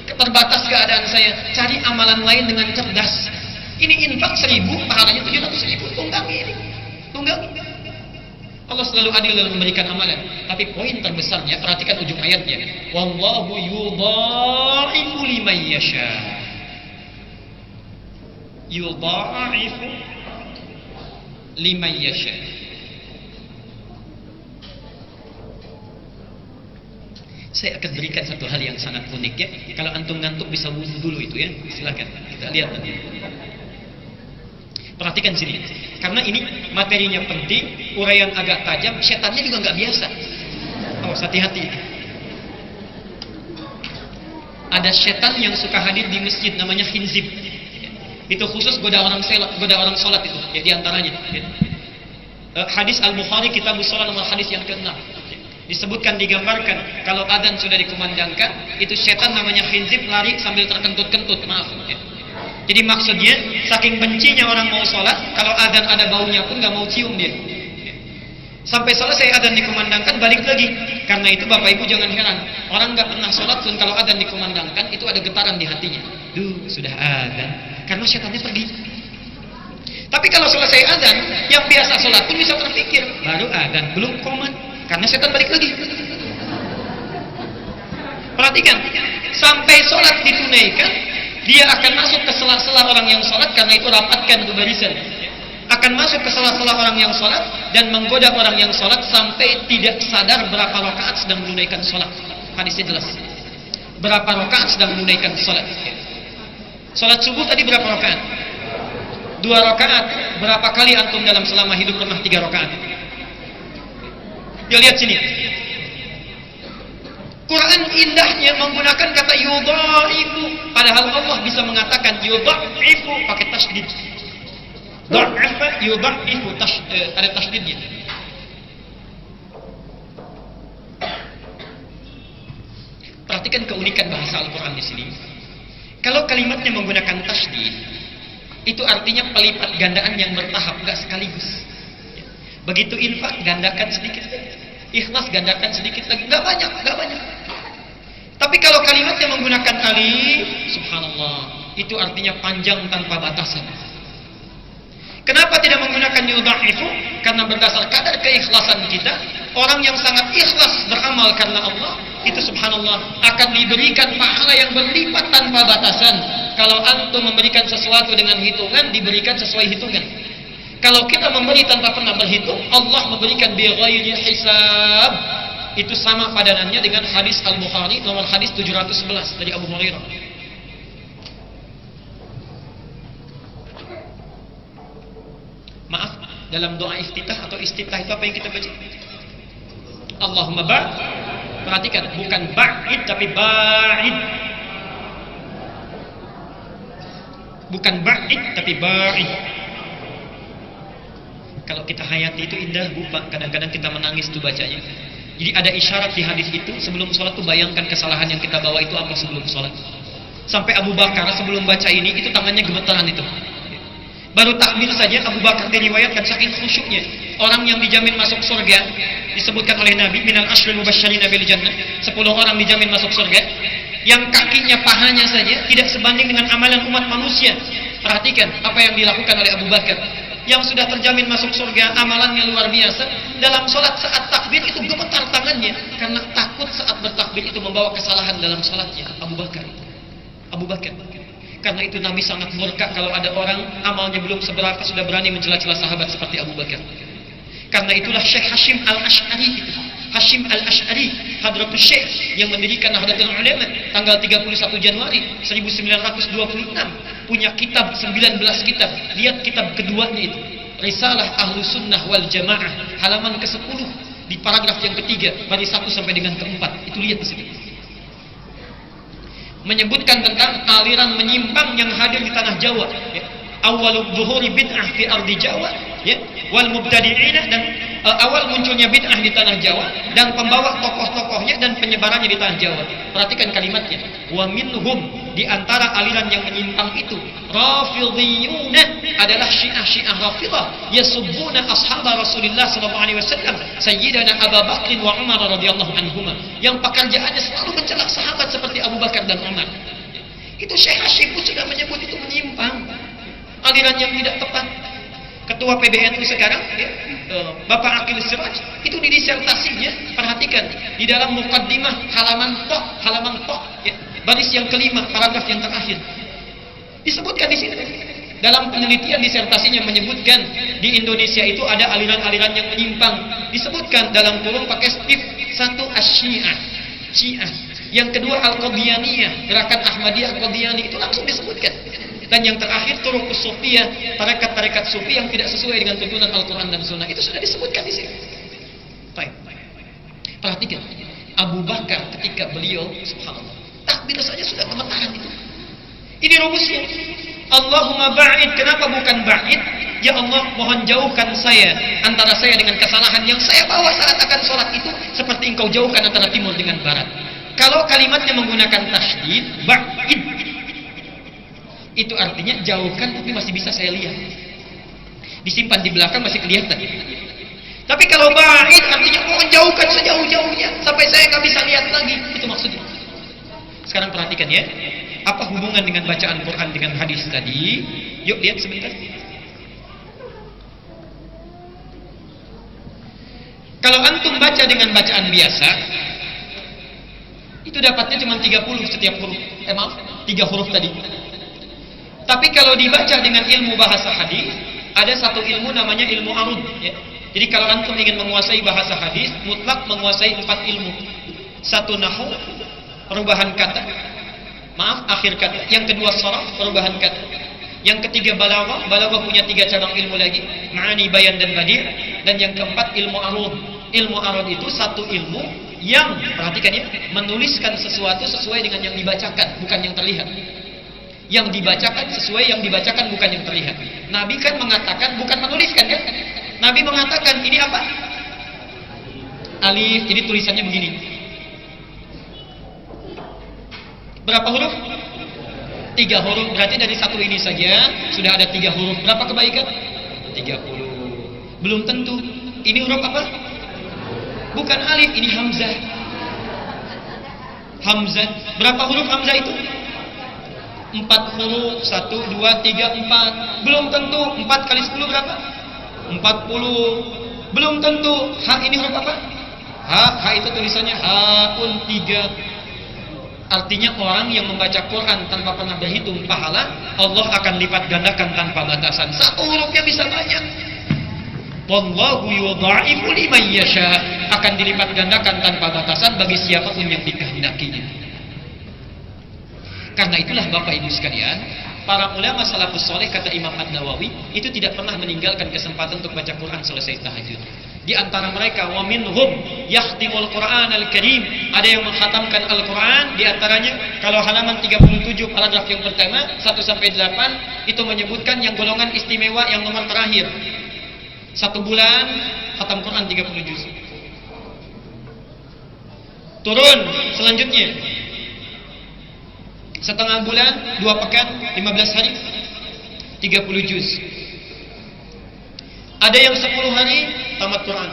Terbatas keadaan saya. Cari amalan lain dengan cerdas. Ini infak 1.000, pahalanya 700.000. Tunggangi ini, tunggangi. Allah selalu adil dalam memberikan amalan. Tapi poin terbesarnya, perhatikan ujung ayatnya. Wallahu yudha'ifu liman yasha. Yudha'ifu liman yasha. Saya akan berikan satu hal yang sangat unik ya. Kalau antum ngantuk bisa wudhu dulu itu ya. Silakan kita lihat nanti. Perhatikan sini, karena ini materinya penting, uraian agak tajam, setannya juga nggak biasa. Oh, hati-hati. Ada setan yang suka hadir di masjid, namanya khinzib. Itu khusus goda orang sholat itu, ya diantaranya. Ya. Hadis Al-Bukhari Kitabus Shalah nomor hadis yang ke-6. Disebutkan, digambarkan, kalau adzan sudah dikumandangkan, itu setan namanya khinzib lari sambil terkentut-kentut, maaf. Ya. Jadi maksudnya, saking bencinya orang mau sholat, kalau adzan ada baunya pun nggak mau cium dia. Sampai selesai adzan dikumandangkan, balik lagi. Karena itu Bapak Ibu jangan heran, orang nggak pernah sholat pun kalau adzan dikumandangkan, itu ada getaran di hatinya. Duh, sudah adzan. Karena setannya pergi. Tapi kalau selesai adzan, yang biasa sholat pun bisa terpikir, baru adzan, belum komat. Karena setan balik lagi. Perhatikan, sampai sholat ditunaikan, dia akan masuk ke sela-sela orang yang sholat, karena itu rapatkan ke barisan. Akan masuk ke sela-sela orang yang sholat dan menggoda orang yang sholat sampai tidak sadar berapa rakaat sedang menunaikan sholat. Hadisnya jelas. Berapa rakaat sedang menunaikan sholat. Sholat subuh tadi berapa rakaat? 2 rakaat. Berapa kali antum dalam selama hidup pernah 3 rakaat? Ya lihat sini. Quran indahnya menggunakan kata yudha'ifu, padahal Allah bisa mengatakan yudha'ifu pakai tasydid. Dha'afa yudha'ifu, ada tasydidnya. Perhatikan keunikan bahasa Al-Quran di sini. Kalau kalimatnya menggunakan tasydid, itu artinya pelipat gandaan yang bertahap, nggak sekaligus. Begitu infak, gandakan sedikit lagi. Ikhlas, gandakan sedikit lagi. Nggak banyak. Tapi kalau kalimatnya menggunakan alif, subhanallah, itu artinya panjang tanpa batasan. Kenapa tidak menggunakan yudha'ifu? Karena berdasar kadar keikhlasan kita, orang yang sangat ikhlas beramal karena Allah, itu subhanallah akan diberikan pahala yang berlipat tanpa batasan. Kalau antum memberikan sesuatu dengan hitungan, diberikan sesuai hitungan. Kalau kita memberi tanpa pernah berhitung, Allah memberikan bighairi hisab. Itu sama padanannya dengan hadis Al-Bukhari nomor hadis 711 dari Abu Hurairah. Maaf, dalam doa iftitah atau istiftah itu apa yang kita baca? Allahumma ba'. Perhatikan, bukan ba'id tapi ba'id. Bukan ba'id tapi ba'id. Kalau kita hayati itu indah Bu Pak, kadang-kadang kita menangis tuh bacanya. Jadi ada isyarat di hadis itu, sebelum sholat tuh bayangkan kesalahan yang kita bawa itu apa sebelum sholat. Sampai Abu Bakar sebelum baca ini, itu tangannya gemetaran itu. Baru takbir saja Abu Bakar diriwayatkan saking khusyuknya. Orang yang dijamin masuk surga, disebutkan oleh Nabi, minal ashril mubasysyirina bil jannah, 10 orang dijamin masuk surga, yang kakinya pahanya saja tidak sebanding dengan amalan umat manusia. Perhatikan apa yang dilakukan oleh Abu Bakar. Yang sudah terjamin masuk surga, amalannya luar biasa. Dalam sholat saat takbir itu gemetar tangannya, karena takut saat bertakbir itu membawa kesalahan dalam sholatnya. Abu Bakar. Karena itu Nabi sangat murka kalau ada orang amalnya belum seberapa sudah berani mencela-cela sahabat seperti Abu Bakar. Karena itulah Syekh Hashim Al-Ash'ari itu. Hashim Al-Ash'ari, Hadratus Syekh yang mendirikan Nahdlatul Ulama tanggal 31 Januari 1926, punya kitab 19 kitab. Lihat kitab keduanya itu, Risalah Ahlu Sunnah wal Jamaah, halaman ke-10 di paragraf yang ketiga, baris 1 sampai dengan ke-4. Itu lihat di sini. Menyebutkan tentang aliran menyimpang yang hadir di tanah Jawa, ya. Awalul zuhuri bid'ah fi ardi Jawa, ya, wal mubtadi'ina, dan awal munculnya bid'ah di tanah Jawa dan pembawa tokoh-tokohnya dan penyebarannya di tanah Jawa. Perhatikan kalimatnya. Wa minhum, di antara aliran yang menyimpang itu, Rafidhiyuna, adalah Syiah Rafidhah, yasubbuna ashaba Rasulullah sallallahu alaihi wasallam, Sayyidina Abu Bakar wa Umar radhiyallahu anhuma, yang pekerjaannya selalu mencela sahabat seperti Abu Bakar dan Umar. Itu Syekh Hashim pun sudah menyebut itu menyimpang, aliran yang tidak tepat. Ketua PBNU sekarang, ya, Bapak Aqil Siraj, itu di disertasinya, perhatikan, di dalam muqaddimah halaman tok, ya, baris yang kelima, paragraf yang terakhir, disebutkan di sini. Dalam penelitian disertasinya menyebutkan di Indonesia itu ada aliran-aliran yang menyimpang. Disebutkan dalam kurung pakai stip 1 Asy-Syiah. Syiah. Yang kedua Al-Qadianiyah, gerakan Ahmadiyah Qadiani, itu langsung disebutkan. Dan yang terakhir Turuqus Sufiyah, tarekat-tarekat sufi yang tidak sesuai dengan tuntunan Al-Quran dan Sunnah, itu sudah disebutkan di sini. Baik. Perhatikan, Abu Bakar ketika beliau, subhanallah, takbir saja sudah gemetaran itu. Ini rumusnya. Allahumma ba'id, kenapa bukan ba'id? Ya Allah, mohon jauhkan saya antara saya dengan kesalahan yang saya bawa saat akan sholat itu, seperti engkau jauhkan antara timur dengan barat. Kalau kalimatnya menggunakan tasydid, ba'id, itu artinya jauhkan tapi masih bisa saya lihat. Disimpan di belakang masih kelihatan. Tapi kalau ba'id artinya mohon jauhkan sejauh-jauhnya sampai saya nggak bisa lihat lagi. Itu maksudnya. Sekarang perhatikan ya. Apa hubungan dengan bacaan Quran dengan hadis tadi? Yuk lihat sebentar. Kalau antum baca dengan bacaan biasa, itu dapatnya cuma 30 setiap huruf. Maaf, 3 huruf tadi. Tapi kalau dibaca dengan ilmu bahasa hadis, ada satu ilmu namanya ilmu arud. Ya. Jadi kalau antum ingin menguasai bahasa hadis, mutlak menguasai 4 ilmu. 1 nahwu, perubahan kata. Maaf, akhir kata. Yang kedua sharaf, perubahan kata. Yang ketiga balaghah. Balaghah punya 3 cabang ilmu lagi, ma'ani, bayan, dan badi'. Dan yang keempat ilmu arud. Ilmu arud itu satu ilmu yang, perhatikan ya, menuliskan sesuatu sesuai dengan yang dibacakan, bukan yang terlihat. Yang dibacakan sesuai yang dibacakan, bukan yang terlihat. Nabi kan mengatakan, bukan menuliskan kan? Nabi mengatakan, ini apa? Alif, jadi tulisannya begini. Berapa huruf? 3 huruf, berarti dari satu ini saja sudah ada 3 huruf. Berapa kebaikan? 30. Belum tentu. Ini huruf apa? Bukan alif, ini hamzah. Hamzah. Berapa huruf hamzah itu? 4 huruf. 1, 2, 3, 4. Belum tentu. 4 kali 10 berapa? 40. Belum tentu. Ha ini huruf apa? Ha itu tulisannya haun 3. Artinya orang yang membaca Quran tanpa pernah berhitung pahala, Allah akan lipat gandakan tanpa batasan. 1 hurufnya bisa banyak. Wallahu yudha'ifu liman yasha, akan dilipat gandakan tanpa batasan bagi siapapun yang dikehendakinya. Karena itulah Bapak Ibu sekalian, para ulama salafus saleh, kata Imam An-Nawawi, itu tidak pernah meninggalkan kesempatan untuk baca Quran selesai tahajud. Di antara mereka, wa minhum yahtimul Qur'an al-Karim, ada yang menghatamkan Al-Quran. Di antaranya, kalau halaman 37 paragraf yang pertama 1 sampai 8 itu menyebutkan yang golongan istimewa yang nomor terakhir. 1 bulan khatam Quran 30 juz. Turun selanjutnya, setengah bulan, 2 pekan, 15 hari, 30 juz. Ada yang 10 hari tamat Quran.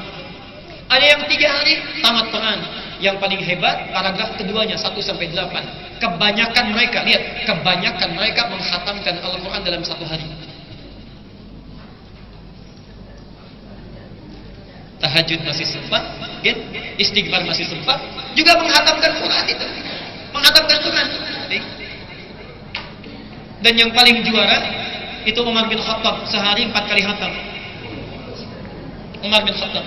Ada yang 3 hari tamat Quran. Yang paling hebat paragraf keduanya 1 sampai 8. Kebanyakan mereka, lihat, kebanyakan mereka menghatamkan Al-Quran dalam 1 hari. Tahajud masih sempat, ya? Istighfar masih sempat, juga menghatamkan Quran itu. Menghatamkan Quran. Dan yang paling juara itu Umar bin Khattab, sehari 4 kali khatam. Umar bin Khattab.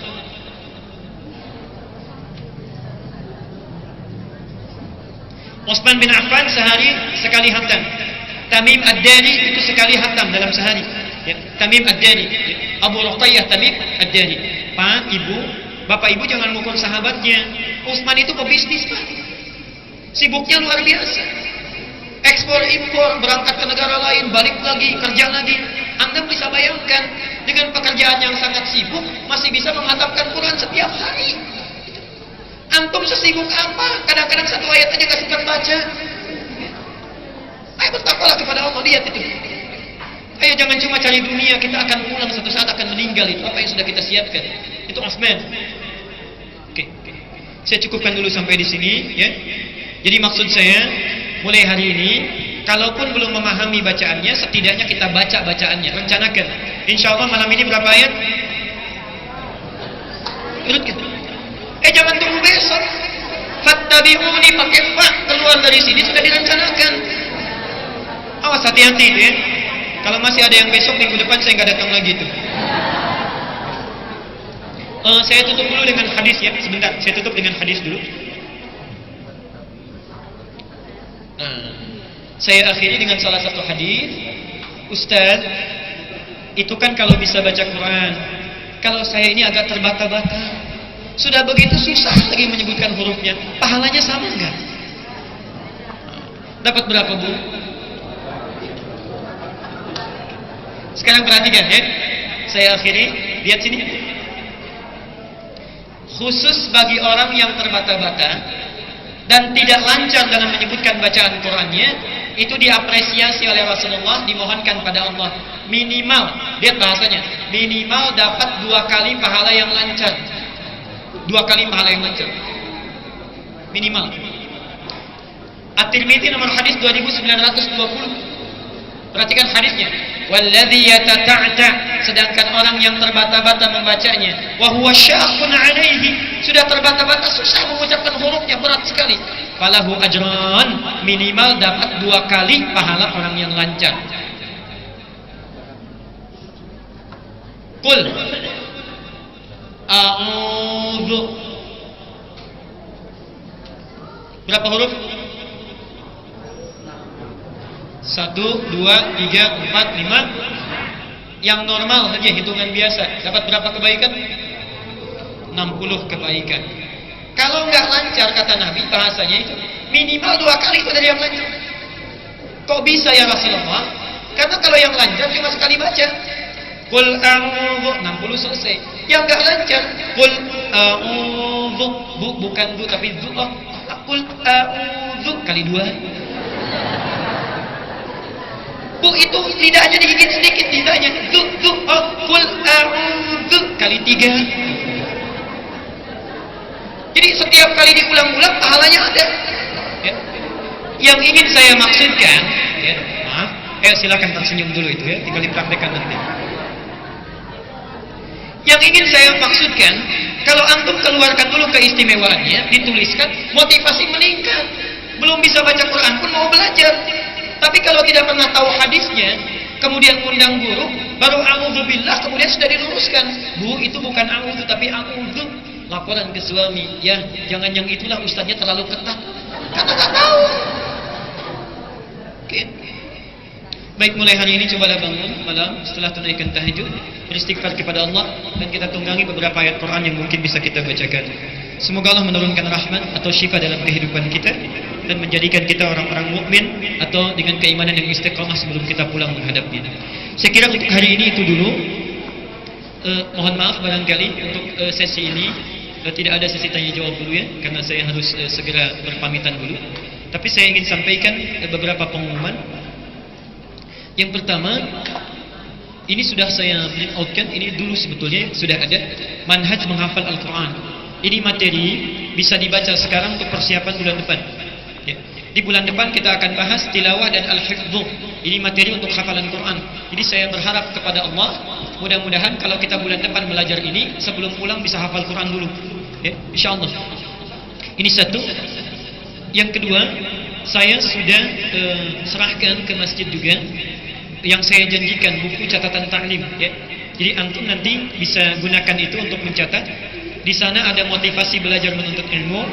Utsman bin Affan sehari sekali khatam. Tamim Ad-Dari itu sekali khatam dalam sehari. Ya, Tamim Ad-Dari. Ya. Abu Ruqayyah Tamim Ad-Dari. Pak, Ibu, Bapak Ibu jangan mengukur sahabatnya. Utsman itu pebisnis, Pak. Sibuknya luar biasa. Ekspor impor, berangkat ke negara lain, balik lagi, kerja lagi. Anda bisa bayangkan, dengan pekerjaan yang sangat sibuk masih bisa menghatamkan Quran setiap hari. Antum sesibuk apa? Kadang-kadang 1 ayat aja nggak sempat baca. Ayo bertakwalah kepada Allah, lihat itu. Ayo jangan cuma cari dunia, kita akan pulang suatu saat, akan meninggal. Itu apa yang sudah kita siapkan. Itu asmen. Oke. Saya cukupkan dulu sampai di sini, ya. Jadi maksud saya, mulai hari ini, kalaupun belum memahami bacaannya, setidaknya kita baca bacaannya. Rencanakan. Insya Allah malam ini berapa ayat? Urutkan. Jangan tunggu besok. Fattabi'uni pakai fa, keluar dari sini sudah direncanakan. Awas, hati-hati itu ya. Kalau masih ada yang besok, minggu depan saya nggak datang lagi tuh. Saya tutup dulu dengan hadis ya, sebentar. Saya tutup dengan hadis dulu. Nah, saya akhiri dengan salah satu hadis. Ustaz, itu kan kalau bisa baca Quran. Kalau saya ini agak terbata-bata. Sudah begitu susah lagi menyebutkan hurufnya. Pahalanya sama enggak? Dapat berapa, Bu? Sekarang perhatikan ya. Saya akhiri, lihat sini. Khusus bagi orang yang terbata-bata dan tidak lancar dalam menyebutkan bacaan Qurannya, itu diapresiasi oleh Rasulullah, dimohonkan pada Allah minimal, lihat bahasanya, minimal dapat 2 kali pahala yang lancar. 2 kali pahala yang lancar. Minimal. At-Tirmidzi nomor hadis 2920. Perhatikan hadisnya. Walladzi yatata'ta, sedangkan orang yang terbata-bata membacanya, wa huwa syaqqun 'alaihi, sudah terbata-bata susah mengucapkan hurufnya, berat sekali. Falahu ajran, minimal dapat 2 kali pahala orang yang lancar. Qul a'udzu. Berapa huruf? 1, 2, 3, 4, 5. Yang normal saja, hitungan biasa, dapat berapa kebaikan? 60 kebaikan. Kalau nggak lancar, kata Nabi, bahasanya itu minimal 2 kali itu dari yang lancar. Kok bisa ya Rasulullah? Karena kalau yang lancar cuma sekali baca. Qul a'udzu, 60 selesai. Yang nggak lancar, qul a'udzu, bukan bu tapi du. Qul a'udzu kali 2. Bu, itu lidahnya digigit sedikit, lidahnya. Qul a'udzu kali 3. Jadi setiap kali diulang-ulang pahalanya ada. Ya. Yang ingin saya maksudkan, ya, maaf, silakan tersenyum dulu itu ya, tinggal dipraktekkan nanti. Yang ingin saya maksudkan, kalau antum keluarkan dulu keistimewaannya, dituliskan, motivasi meningkat. Belum bisa baca Quran pun mau belajar. Tapi kalau tidak pernah tahu hadisnya, kemudian undang guru, baru a'udzubillah, kemudian sudah diluruskan. Bu, itu bukan a'udzu tapi a'udzu. Laporan ke suami, ya jangan yang itulah, ustaznya terlalu ketat. Karena nggak tahu. Oke. Baik, mulai hari ini cobalah bangun malam setelah tunaikan tahajud, beristighfar kepada Allah, dan kita tunggangi beberapa ayat Quran yang mungkin bisa kita bacakan. Semoga Allah menurunkan rahmat atau syifa dalam kehidupan kita dan menjadikan kita orang-orang mukmin atau dengan keimanan yang istiqamah sebelum kita pulang menghadapnya. Saya kira untuk hari ini itu dulu. Mohon maaf barangkali untuk sesi ini tidak ada sesi tanya jawab dulu ya, karena saya harus segera berpamitan dulu. Tapi saya ingin sampaikan beberapa pengumuman. Yang pertama, ini sudah saya print outkan, ini dulu sebetulnya sudah ada manhaj menghafal Al-Quran. Ini materi bisa dibaca sekarang untuk persiapan bulan depan. Ya. Di bulan depan kita akan bahas tilawah dan al-hifdhu. Ini materi untuk hafalan Quran. Jadi saya berharap kepada Allah, mudah-mudahan kalau kita bulan depan belajar ini, sebelum pulang bisa hafal Quran dulu. Ya, insyaallah. Ini satu. Yang kedua, saya sudah serahkan ke masjid juga yang saya janjikan buku catatan taklim. Ya. Jadi antum nanti bisa gunakan itu untuk mencatat. Di sana ada motivasi belajar menuntut ilmu.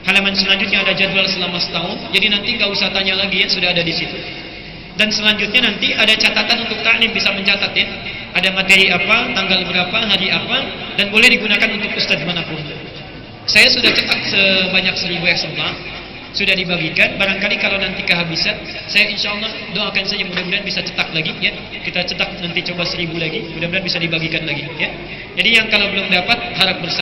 Halaman selanjutnya ada jadwal selama setahun. Jadi nanti nggak usah tanya lagi ya, sudah ada di situ. Dan selanjutnya nanti ada catatan untuk taklim, bisa mencatat ya. Ada materi apa, tanggal berapa, hari apa, dan boleh digunakan untuk ustadz manapun. Saya sudah cetak sebanyak 1000 eksemplar, sudah dibagikan. Barangkali kalau nanti kehabisan, saya insya Allah doakan saja mudah-mudahan bisa cetak lagi ya. Kita cetak nanti coba 1000 lagi, mudah-mudahan bisa dibagikan lagi ya. Jadi yang kalau belum dapat harap bersama.